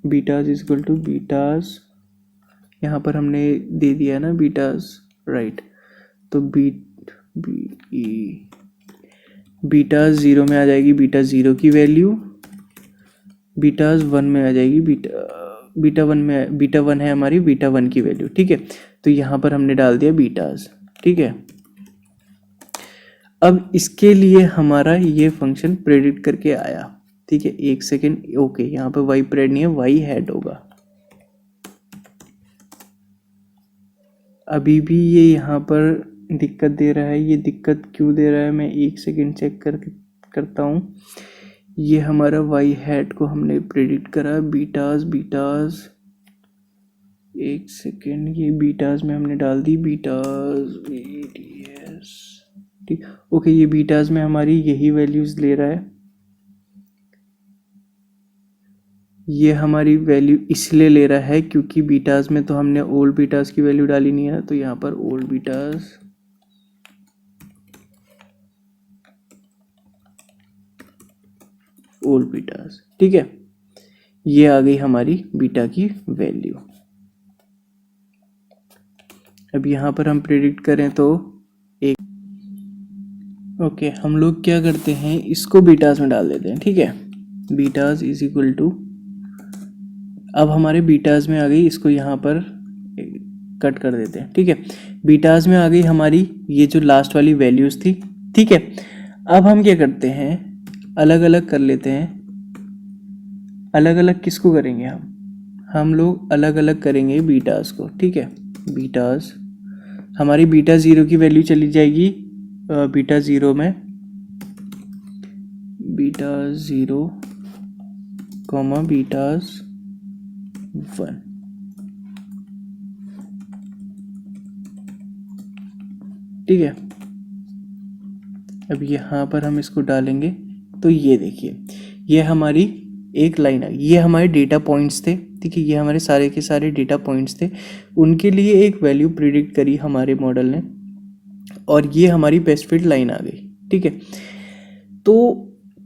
betas is equal to betas, यहाँ पर हमने दे दिया ना बीटाज, राइट। तो बीटाज ज़ीरो में आ जाएगी बीटा ज़ीरो की वैल्यू, बीटाज वन में आ जाएगी बीटा वन है हमारी बीटा वन की वैल्यू, ठीक है। तो यहाँ पर हमने डाल दिया बीटाज, ठीक है। अब इसके लिए हमारा ये फंक्शन प्रेडिक्ट करके आया, ठीक है। एक सेकेंड, ओके, यहाँ पर वाई प्रेड नहीं है, वाई हेड होगा। अभी भी ये यहाँ पर दिक्कत दे रहा है, ये दिक्कत क्यों दे रहा है मैं एक सेकेंड चेक करता हूँ। ये हमारा वाई हेड को हमने प्रेडिक्ट करा बीटाज, एक सेकेंड, ये बीटाज में हमने डाल दी बीटाज BTS, ठीक, ओके। ये बीटाज में हमारी यही वैल्यूज ले रहा है, ये हमारी वैल्यू इसलिए ले रहा है क्योंकि बीटाज में तो हमने ओल्ड बीटाज की वैल्यू डाली नहीं है, तो यहाँ पर ओल्ड बीटाज, ठीक है। ये आ गई हमारी बीटा की वैल्यू। अब यहाँ पर हम प्रेडिक्ट करें तो एक, ओके, हम लोग क्या करते हैं, इसको बीटाज में डाल देते हैं, ठीक है। बीटाज इज इक्वल टू, अब हमारे बीटाज में आ गई, इसको यहाँ पर कट कर देते हैं, ठीक है। बीटाज में आ गई हमारी ये जो लास्ट वाली वैल्यूज थी, ठीक है। अब हम क्या करते हैं, अलग अलग कर लेते हैं। अलग अलग किसको करेंगे, हम लोग अलग अलग करेंगे बीटाज को, ठीक है। बीटाज, हमारी बीटा ज़ीरो की वैल्यू चली जाएगी बीटा ज़ीरो में, beta zero comma betas one, ठीक है। अब यहाँ पर हम इसको डालेंगे तो ये देखिए, ये हमारी एक लाइन है, ये हमारे डेटा पॉइंट्स थे, ठीक है। ये हमारे सारे के सारे डेटा पॉइंट्स थे, उनके लिए एक वैल्यू प्रिडिक्ट करी हमारे मॉडल ने, और ये हमारी बेस्ट फिट लाइन आ गई, ठीक है। तो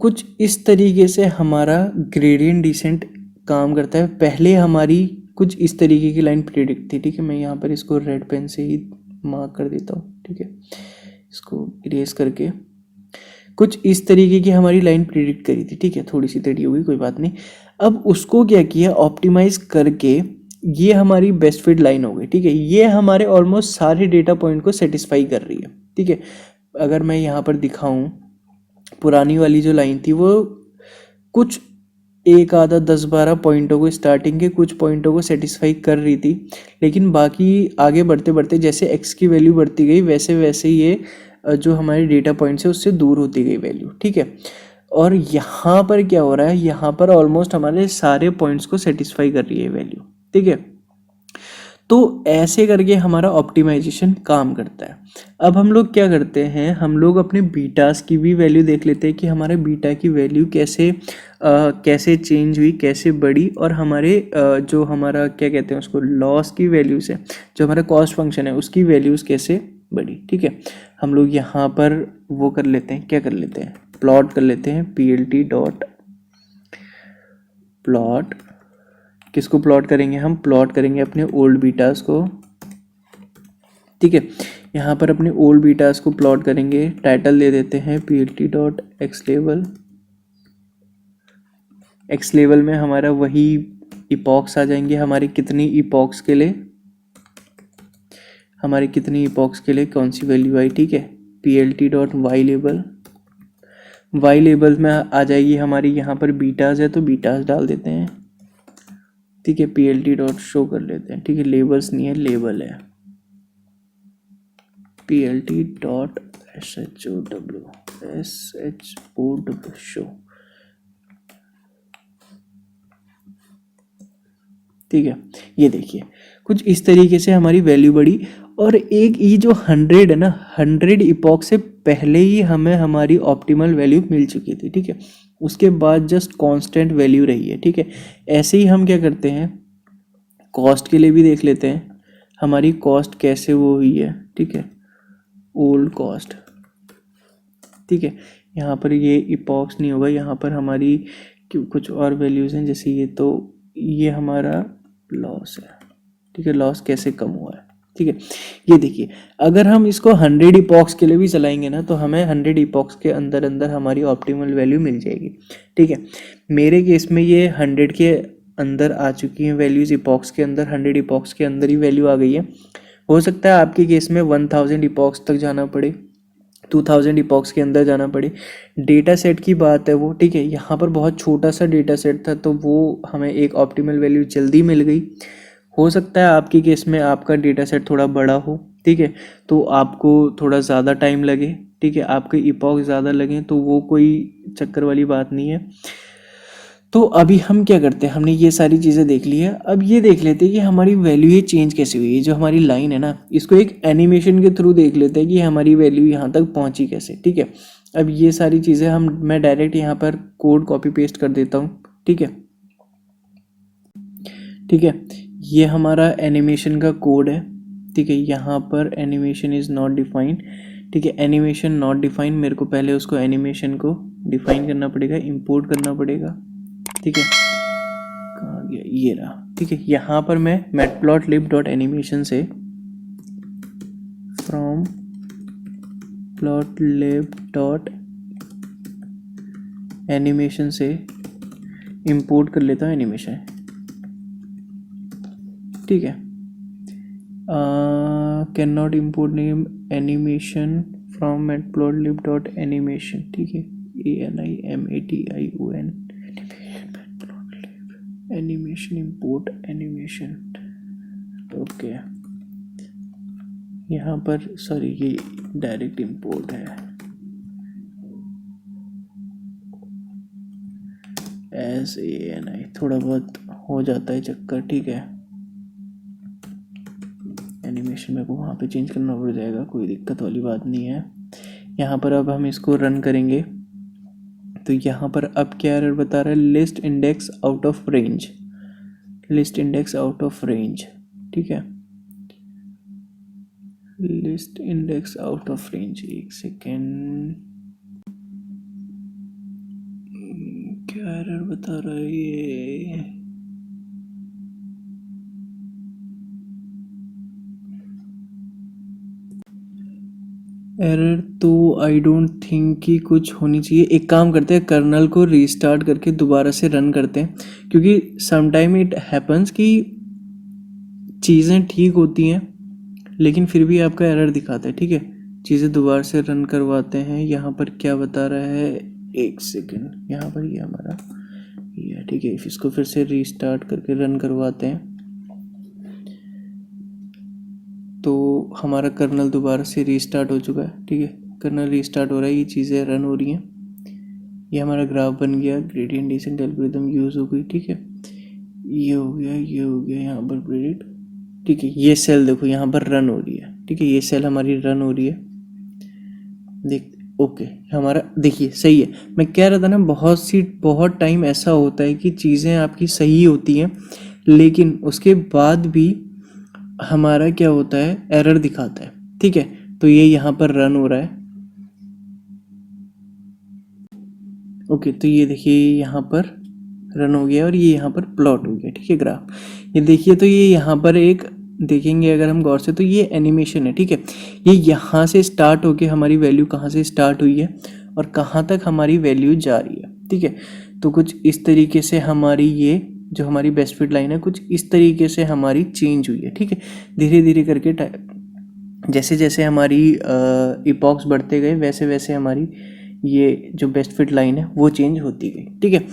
कुछ इस तरीके से हमारा ग्रेडियंट डिसेंट काम करता है। पहले हमारी कुछ इस तरीके की लाइन प्रिडिक्ट थी, ठीक है। मैं यहाँ पर इसको रेड पेन से ही मार्क कर देता हूँ, ठीक है, इसको इरेज करके। कुछ इस तरीके की हमारी लाइन प्रिडिक्ट करी थी, ठीक है। थोड़ी सी टेढ़ी होगी, कोई बात नहीं। अब उसको क्या किया, ऑप्टिमाइज करके ये हमारी बेस्ट फिट लाइन हो गई, ठीक है। ये हमारे ऑलमोस्ट सारे डेटा पॉइंट को सेटिस्फाई कर रही है, ठीक है। अगर मैं यहाँ पर दिखाऊं, पुरानी वाली जो लाइन थी वो कुछ एक आधा 10-12 पॉइंटों को, स्टार्टिंग के कुछ पॉइंटों को सेटिस्फाई कर रही थी, लेकिन बाकी आगे बढ़ते बढ़ते जैसे एक्स की वैल्यू बढ़ती गई वैसे वैसे ये जो हमारे डेटा पॉइंट्स है उससे दूर होती गई वैल्यू, ठीक है। और यहाँ पर क्या हो रहा है, यहाँ पर ऑलमोस्ट हमारे सारे पॉइंट्स को सेटिस्फाई कर रही है वैल्यू, ठीक है। तो ऐसे करके हमारा ऑप्टिमाइजेशन काम करता है। अब हम लोग क्या करते हैं, हम लोग अपने बीटास की भी वैल्यू देख लेते हैं कि हमारे बीटा की वैल्यू कैसे चेंज हुई, कैसे बढ़ी, और हमारे जो हमारा क्या कहते हैं उसको, लॉस की वैल्यूज़ है, जो हमारा कॉस्ट फंक्शन है उसकी वैल्यूज़ कैसे बढ़ी, ठीक है। हम लोग यहाँ पर वो कर लेते हैं, क्या कर लेते हैं, प्लॉट कर लेते हैं, PLT डॉट प्लॉट। किसको प्लॉट करेंगे, हम प्लॉट करेंगे अपने ओल्ड बीटास को, ठीक है। यहाँ पर अपने ओल्ड बीटास को प्लॉट करेंगे, टाइटल दे देते हैं PLT dot x level. X level में हमारा वही इपॉक्स आ जाएंगे, हमारी कितनी इपॉक्स के लिए, हमारी कितनी इपॉक्स के लिए कौन सी वैल्यू आई, ठीक है। PLT dot Y level, Y level में आ जाएगी हमारी, यहाँ पर बीटाज है तो बीटाज डाल देते हैं, ठीक है। PLT डॉट शो कर लेते हैं, ठीक है, लेबल्स नहीं है, लेबल है, PLT डॉट SHOW शो, ठीक है। ये देखिए कुछ इस तरीके से हमारी वैल्यू बढ़ी, और एक ये जो 100 है ना, 100 इपॉक से पहले ही हमें हमारी ऑप्टिमल वैल्यू मिल चुकी थी, ठीक है। उसके बाद जस्ट कांस्टेंट वैल्यू रही है, ठीक है। ऐसे ही हम क्या करते हैं, कॉस्ट के लिए भी देख लेते हैं, हमारी कॉस्ट कैसे वो हुई है, ठीक है, ओल्ड कॉस्ट, ठीक है। यहाँ पर ये इपॉक्स नहीं होगा, यहाँ पर हमारी कुछ और वैल्यूज़ हैं, जैसे ये तो ये हमारा लॉस है, ठीक है। लॉस कैसे कम हुआ है, ठीक है। ये देखिए, अगर हम इसको 100 इपॉक्स के लिए भी चलाएंगे ना, तो हमें 100 इपॉक्स के अंदर अंदर हमारी ऑप्टिमल वैल्यू मिल जाएगी, ठीक है। मेरे केस में ये 100 के अंदर आ चुकी है वैल्यूज़, इपॉक्स के अंदर 100 इपॉक्स के अंदर ही वैल्यू आ गई है। हो सकता है आपके केस में 1000 इपॉक्स तक जाना पड़े, 2000 इपॉक्स के अंदर जाना पड़े। डेटा सेट की बात है वो, ठीक है। यहाँ पर बहुत छोटा सा डेटा सेट था, तो वो हमें एक ऑप्टिमल वैल्यू जल्दी मिल गई। हो सकता है आपके केस में आपका डेटा सेट थोड़ा बड़ा हो, ठीक है, तो आपको थोड़ा ज़्यादा टाइम लगे, ठीक है, आपके इपॉक्स ज़्यादा लगें, तो वो कोई चक्कर वाली बात नहीं है। तो अभी हम क्या करते हैं, हमने ये सारी चीज़ें देख ली है। अब ये देख लेते हैं कि हमारी वैल्यू ये चेंज कैसे हुई है। जो हमारी लाइन है ना, इसको एक एनिमेशन के थ्रू देख लेते हैं कि हमारी वैल्यू यहाँ तक पहुँची कैसे, ठीक है। अब ये सारी चीज़ें मैं डायरेक्ट यहाँ पर कोड कॉपी पेस्ट कर देता हूँ, ठीक है, ठीक है। ये हमारा एनिमेशन का कोड है, ठीक है। यहाँ पर एनिमेशन इज़ नॉट डिफाइंड, ठीक है। एनिमेशन नॉट डिफाइंड, मेरे को पहले उसको एनिमेशन को डिफाइन करना पड़ेगा, इंपोर्ट करना पड़ेगा, ठीक है। कहाँ गया, ये रहा, ठीक है। यहाँ पर मैं matplotlib.animation से फ्रॉम plotLib.animation से इंपोर्ट कर लेता हूँ एनिमेशन, ठीक है। Can not import name animation from matplotlib.animation, ठीक है। ANIMATION animation, import animation, okay. यहाँ पर सॉरी, ये डायरेक्ट इंपोर्ट है, SANI, थोड़ा बहुत हो जाता है चक्कर, ठीक है। एनिमेशन मेरे को वहाँ पे चेंज करना पड़ जाएगा, कोई दिक्कत वाली बात नहीं है। यहाँ पर अब हम इसको रन करेंगे, तो यहाँ पर अब क्या एरर बता रहा है, list index out of range, list index out of range, ठीक है। List index out of range, एक सेकेंड, क्या एरर बता रहा है ये, एरर तो आई डोंट थिंक कि कुछ होनी चाहिए। एक काम करते हैं, कर्नल को रीस्टार्ट करके दोबारा से रन करते हैं, क्योंकि समटाइम इट हैपन्स कि चीज़ें ठीक होती हैं लेकिन फिर भी आपका एरर दिखाता है, ठीक है। चीज़ें दोबारा से रन करवाते हैं। यहाँ पर क्या बता रहा है, एक सेकेंड, यहाँ पर ये हमारा ये, ठीक है। इसको फिर से रीस्टार्ट करके रन करवाते हैं, तो हमारा कर्नल दोबारा से रीस्टार्ट हो चुका है, ठीक है। कर्नल रीस्टार्ट हो रहा है, ये चीज़ें रन हो रही हैं, ये हमारा ग्राफ बन गया, ग्रेडियंट डिसेंट एल्गोरिथम यूज़ हो गई, ठीक है। ये हो गया, ये हो गया, यहाँ पर प्रेडिक्ट, ठीक है। ये सेल देखो यहाँ पर रन हो रही है, ठीक है। ये सेल हमारी रन हो रही है, देख, ओके। हमारा देखिए सही है। मैं कह रहा था ना, बहुत टाइम ऐसा होता है कि चीज़ें आपकी सही होती हैं लेकिन उसके बाद भी हमारा क्या होता है, एरर दिखाता है, ठीक है। तो ये यहाँ पर रन हो रहा है, ओके। तो ये देखिए यहाँ पर रन हो गया और ये यहाँ पर प्लॉट हो गया, ठीक है, ग्राफ। ये देखिए, तो ये यहाँ पर एक देखेंगे अगर हम गौर से, तो ये एनिमेशन है, ठीक है। ये यहाँ से स्टार्ट होके हमारी वैल्यू कहाँ से स्टार्ट हुई है और कहाँ तक हमारी वैल्यू जा रही है, ठीक है। तो कुछ इस तरीके से हमारी ये जो हमारी बेस्ट फिट लाइन है, कुछ इस तरीके से हमारी चेंज हुई है, ठीक है। धीरे धीरे करके जैसे जैसे हमारी इपॉक्स बढ़ते गए वैसे वैसे हमारी ये जो बेस्ट फिट लाइन है वो चेंज होती गई, ठीक है।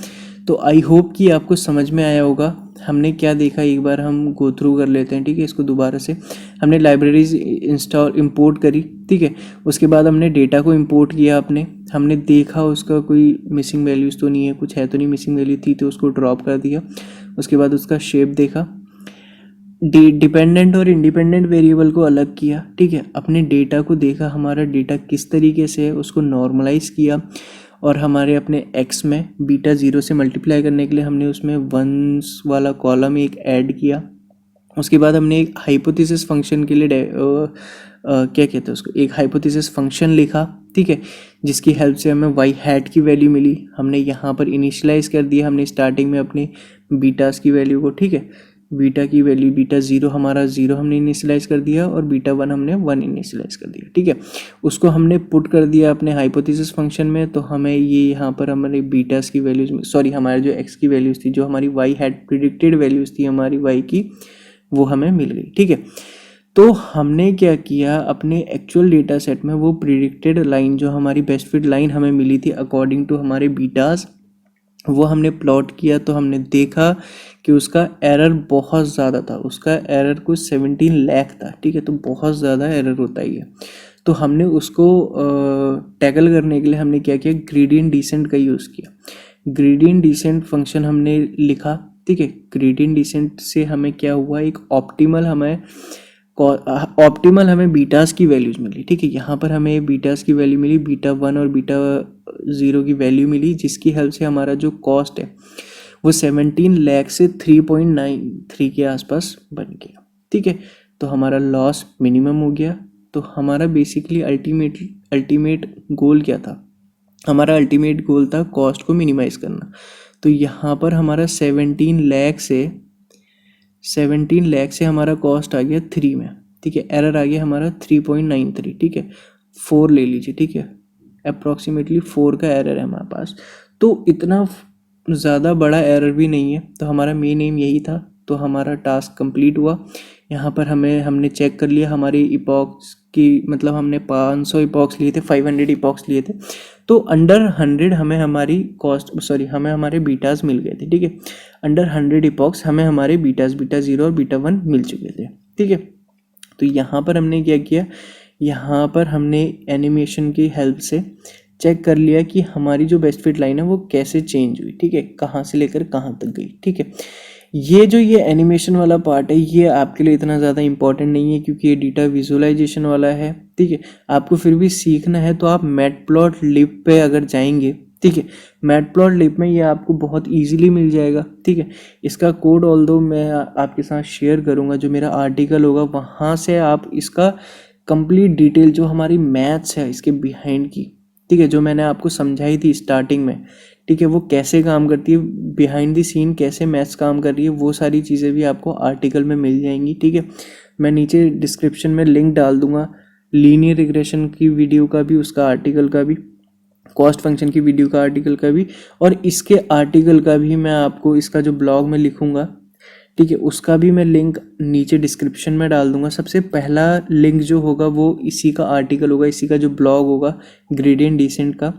तो आई होप कि आपको समझ में आया होगा हमने क्या देखा। एक बार हम गो थ्रू कर लेते हैं, ठीक है। इसको दोबारा से हमने लाइब्रेरीज इंपोर्ट करी, ठीक है। उसके बाद हमने डेटा को इंपोर्ट किया, हमने देखा उसका कोई मिसिंग वैल्यूज़ तो नहीं है, कुछ है तो नहीं, मिसिंग वैल्यू थी तो उसको ड्रॉप कर दिया। उसके बाद उसका शेप देखा, डिपेंडेंट और इंडिपेंडेंट वेरिएबल को अलग किया, ठीक है। अपने डेटा को देखा, हमारा डेटा किस तरीके से है, उसको नॉर्मलाइज किया और हमारे अपने एक्स में बीटा 0 से मल्टीप्लाई करने के लिए हमने उसमें वंस वाला कॉलम एक ऐड किया। उसके बाद हमने एक हाइपोथेसिस फंक्शन के लिए क्या कहते हैं उसको, एक हाइपोथेसिस फंक्शन लिखा, ठीक है, जिसकी हेल्प से हमें वाई हैट की वैल्यू मिली। हमने यहाँ पर इनिशियलाइज कर दिया, हमने स्टार्टिंग में अपने बीटास की वैल्यू को, ठीक है। बीटा की वैल्यू, बीटा 0 हमारा 0 हमने इनिशियलाइज कर दिया और बीटा 1 हमने 1 इनिशियलाइज कर दिया, ठीक है। उसको हमने पुट कर दिया अपने हाइपोथेसिस फंक्शन में, तो हमें ये यहाँ पर हमारे बीटास की वैल्यूज, सॉरी हमारे जो एक्स की वैल्यूज थी, जो हमारी वाई हैड प्रिडिक्टेड वैल्यूज थी हमारी वाई की, वो हमें मिल गई, ठीक है। तो हमने क्या किया, अपने एक्चुअल डेटा सेट में वो प्रिडिक्टेड लाइन, जो हमारी बेस्ट फिट लाइन हमें मिली थी अकॉर्डिंग टू हमारे बीटास, वो हमने प्लॉट किया। तो हमने देखा कि उसका एरर बहुत ज़्यादा था, उसका एरर कुछ 17 लाख था, ठीक है। तो बहुत ज़्यादा एरर होता ही है। तो हमने उसको टैकल करने के लिए हमने क्या किया, ग्रेडियंट डिसेंट का यूज़ किया। ग्रेडियंट डिसेंट फंक्शन हमने लिखा, ठीक है। ग्रेडियंट डिसेंट से हमें क्या हुआ, एक ऑप्टिमल हमें बीटास की वैल्यूज मिली, ठीक है। यहाँ पर हमें बीटास की वैल्यू मिली, बीटा 1 और बीटा 0 की वैल्यू मिली, जिसकी हेल्प से हमारा जो कॉस्ट है वो 17 लाख से 3.93 के आसपास बन गया, ठीक है। तो हमारा लॉस मिनिमम हो गया। तो हमारा बेसिकली अल्टीमेट गोल क्या था, हमारा अल्टीमेट गोल था कॉस्ट को मिनिमाइज करना। तो यहाँ पर हमारा 17 लाख से हमारा कॉस्ट आ गया 3 में, ठीक है। एरर आ गया हमारा 3.93, ठीक है। 4 ले लीजिए, ठीक है। अप्रॉक्सीमेटली 4 का एरर है हमारे पास, तो इतना ज़्यादा बड़ा एरर भी नहीं है। तो हमारा मेन एम यही था, तो हमारा टास्क कंप्लीट हुआ। यहाँ पर हमने चेक कर लिया हमारी इपॉक्स की, मतलब हमने 500 इपॉक्स लिए थे, 500 इपॉक्स लिए थे। तो अंडर 100 हमें हमारी हमें हमारे बीटास मिल गए थे, ठीक है। अंडर 100 इपॉक्स हमें हमारे बीटास, बीटा 0 और बीटा 1 मिल चुके थे, ठीक है। तो यहाँ पर हमने क्या किया, यहाँ पर हमने एनिमेशन की हेल्प से चेक कर लिया कि हमारी जो बेस्ट फिट लाइन है वो कैसे चेंज हुई, ठीक है, कहाँ से लेकर कहाँ तक गई, ठीक है। ये एनिमेशन वाला पार्ट है, ये आपके लिए इतना ज़्यादा इंपॉर्टेंट नहीं है, क्योंकि ये डेटा विजुअलाइजेशन वाला है, ठीक है। आपको फिर भी सीखना है तो आप मैटप्लॉटलिब पे अगर जाएंगे, ठीक है, मैटप्लॉटलिब में ये आपको बहुत इजीली मिल जाएगा, ठीक है। इसका कोड ऑल्दो मैं आपके साथ शेयर करूँगा, जो मेरा आर्टिकल होगा वहाँ से आप इसका कंप्लीट डिटेल, जो हमारी मैथ्स है इसके बिहाइंड की, ठीक है, जो मैंने आपको समझाई थी स्टार्टिंग में, ठीक है, वो कैसे काम करती है, बिहाइंड द सीन कैसे मैथ्स काम कर रही है, वो सारी चीज़ें भी आपको आर्टिकल में मिल जाएंगी, ठीक है। मैं नीचे डिस्क्रिप्शन में लिंक डाल दूंगा लीनियर रिग्रेशन की वीडियो का भी, उसका आर्टिकल का भी, कॉस्ट फंक्शन की वीडियो का आर्टिकल का भी, और इसके आर्टिकल का भी मैं आपको, इसका जो ब्लॉग में लिखूंगा, ठीक है, उसका भी मैं लिंक नीचे डिस्क्रिप्शन में डाल दूंगा। सबसे पहला लिंक जो होगा वो इसी का आर्टिकल होगा, इसी का जो ब्लॉग होगा ग्रेडियंट डिसेंट का,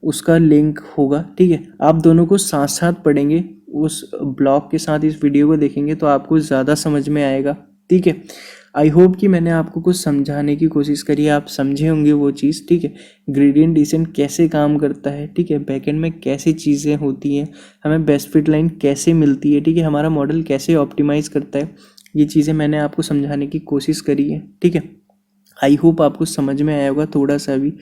उसका लिंक होगा, ठीक है। आप दोनों को साथ साथ पढ़ेंगे, उस ब्लॉग के साथ इस वीडियो को देखेंगे तो आपको ज़्यादा समझ में आएगा, ठीक है। आई होप कि मैंने आपको कुछ समझाने की कोशिश करी है, आप समझे होंगे वो चीज़, ठीक है। ग्रेडियंट डिसेंट कैसे काम करता है, ठीक है, बैकएंड में कैसे चीज़ें होती हैं, हमें बेस्ट फिट लाइन कैसे मिलती है, ठीक है, हमारा मॉडल कैसे ऑप्टिमाइज़ करता है, ये चीज़ें मैंने आपको समझाने की कोशिश करी है, ठीक है। आई होप आपको समझ में आया होगा थोड़ा सा भी।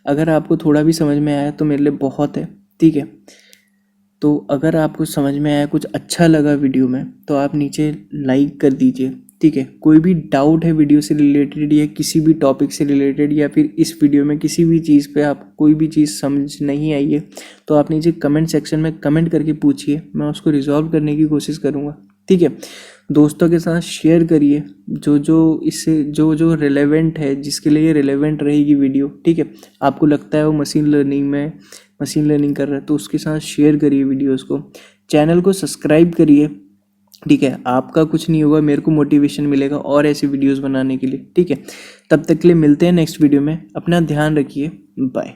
अगर आपको थोड़ा भी समझ में आया तो मेरे लिए बहुत है, ठीक है। तो अगर आपको समझ में आया, कुछ अच्छा लगा वीडियो में, तो आप नीचे लाइक कर दीजिए, ठीक है। कोई भी डाउट है वीडियो से रिलेटेड या किसी भी टॉपिक से रिलेटेड, या फिर इस वीडियो में किसी भी चीज़ पे आप कोई भी चीज़ समझ नहीं आई है, तो आप नीचे कमेंट सेक्शन में कमेंट करके पूछिए, मैं उसको रिजॉल्व करने की कोशिश करूँगा, ठीक है। दोस्तों के साथ शेयर करिए, जो रिलेवेंट है, जिसके लिए रिलेवेंट रहेगी वीडियो, ठीक है। आपको लगता है वो मशीन लर्निंग कर रहा है, तो उसके साथ शेयर करिए वीडियोस को। चैनल को सब्सक्राइब करिए, ठीक है। आपका कुछ नहीं होगा, मेरे को मोटिवेशन मिलेगा और ऐसी वीडियोस बनाने के लिए, ठीक है। तब तक के लिए मिलते हैं नेक्स्ट वीडियो में, अपना ध्यान रखिए, बाय।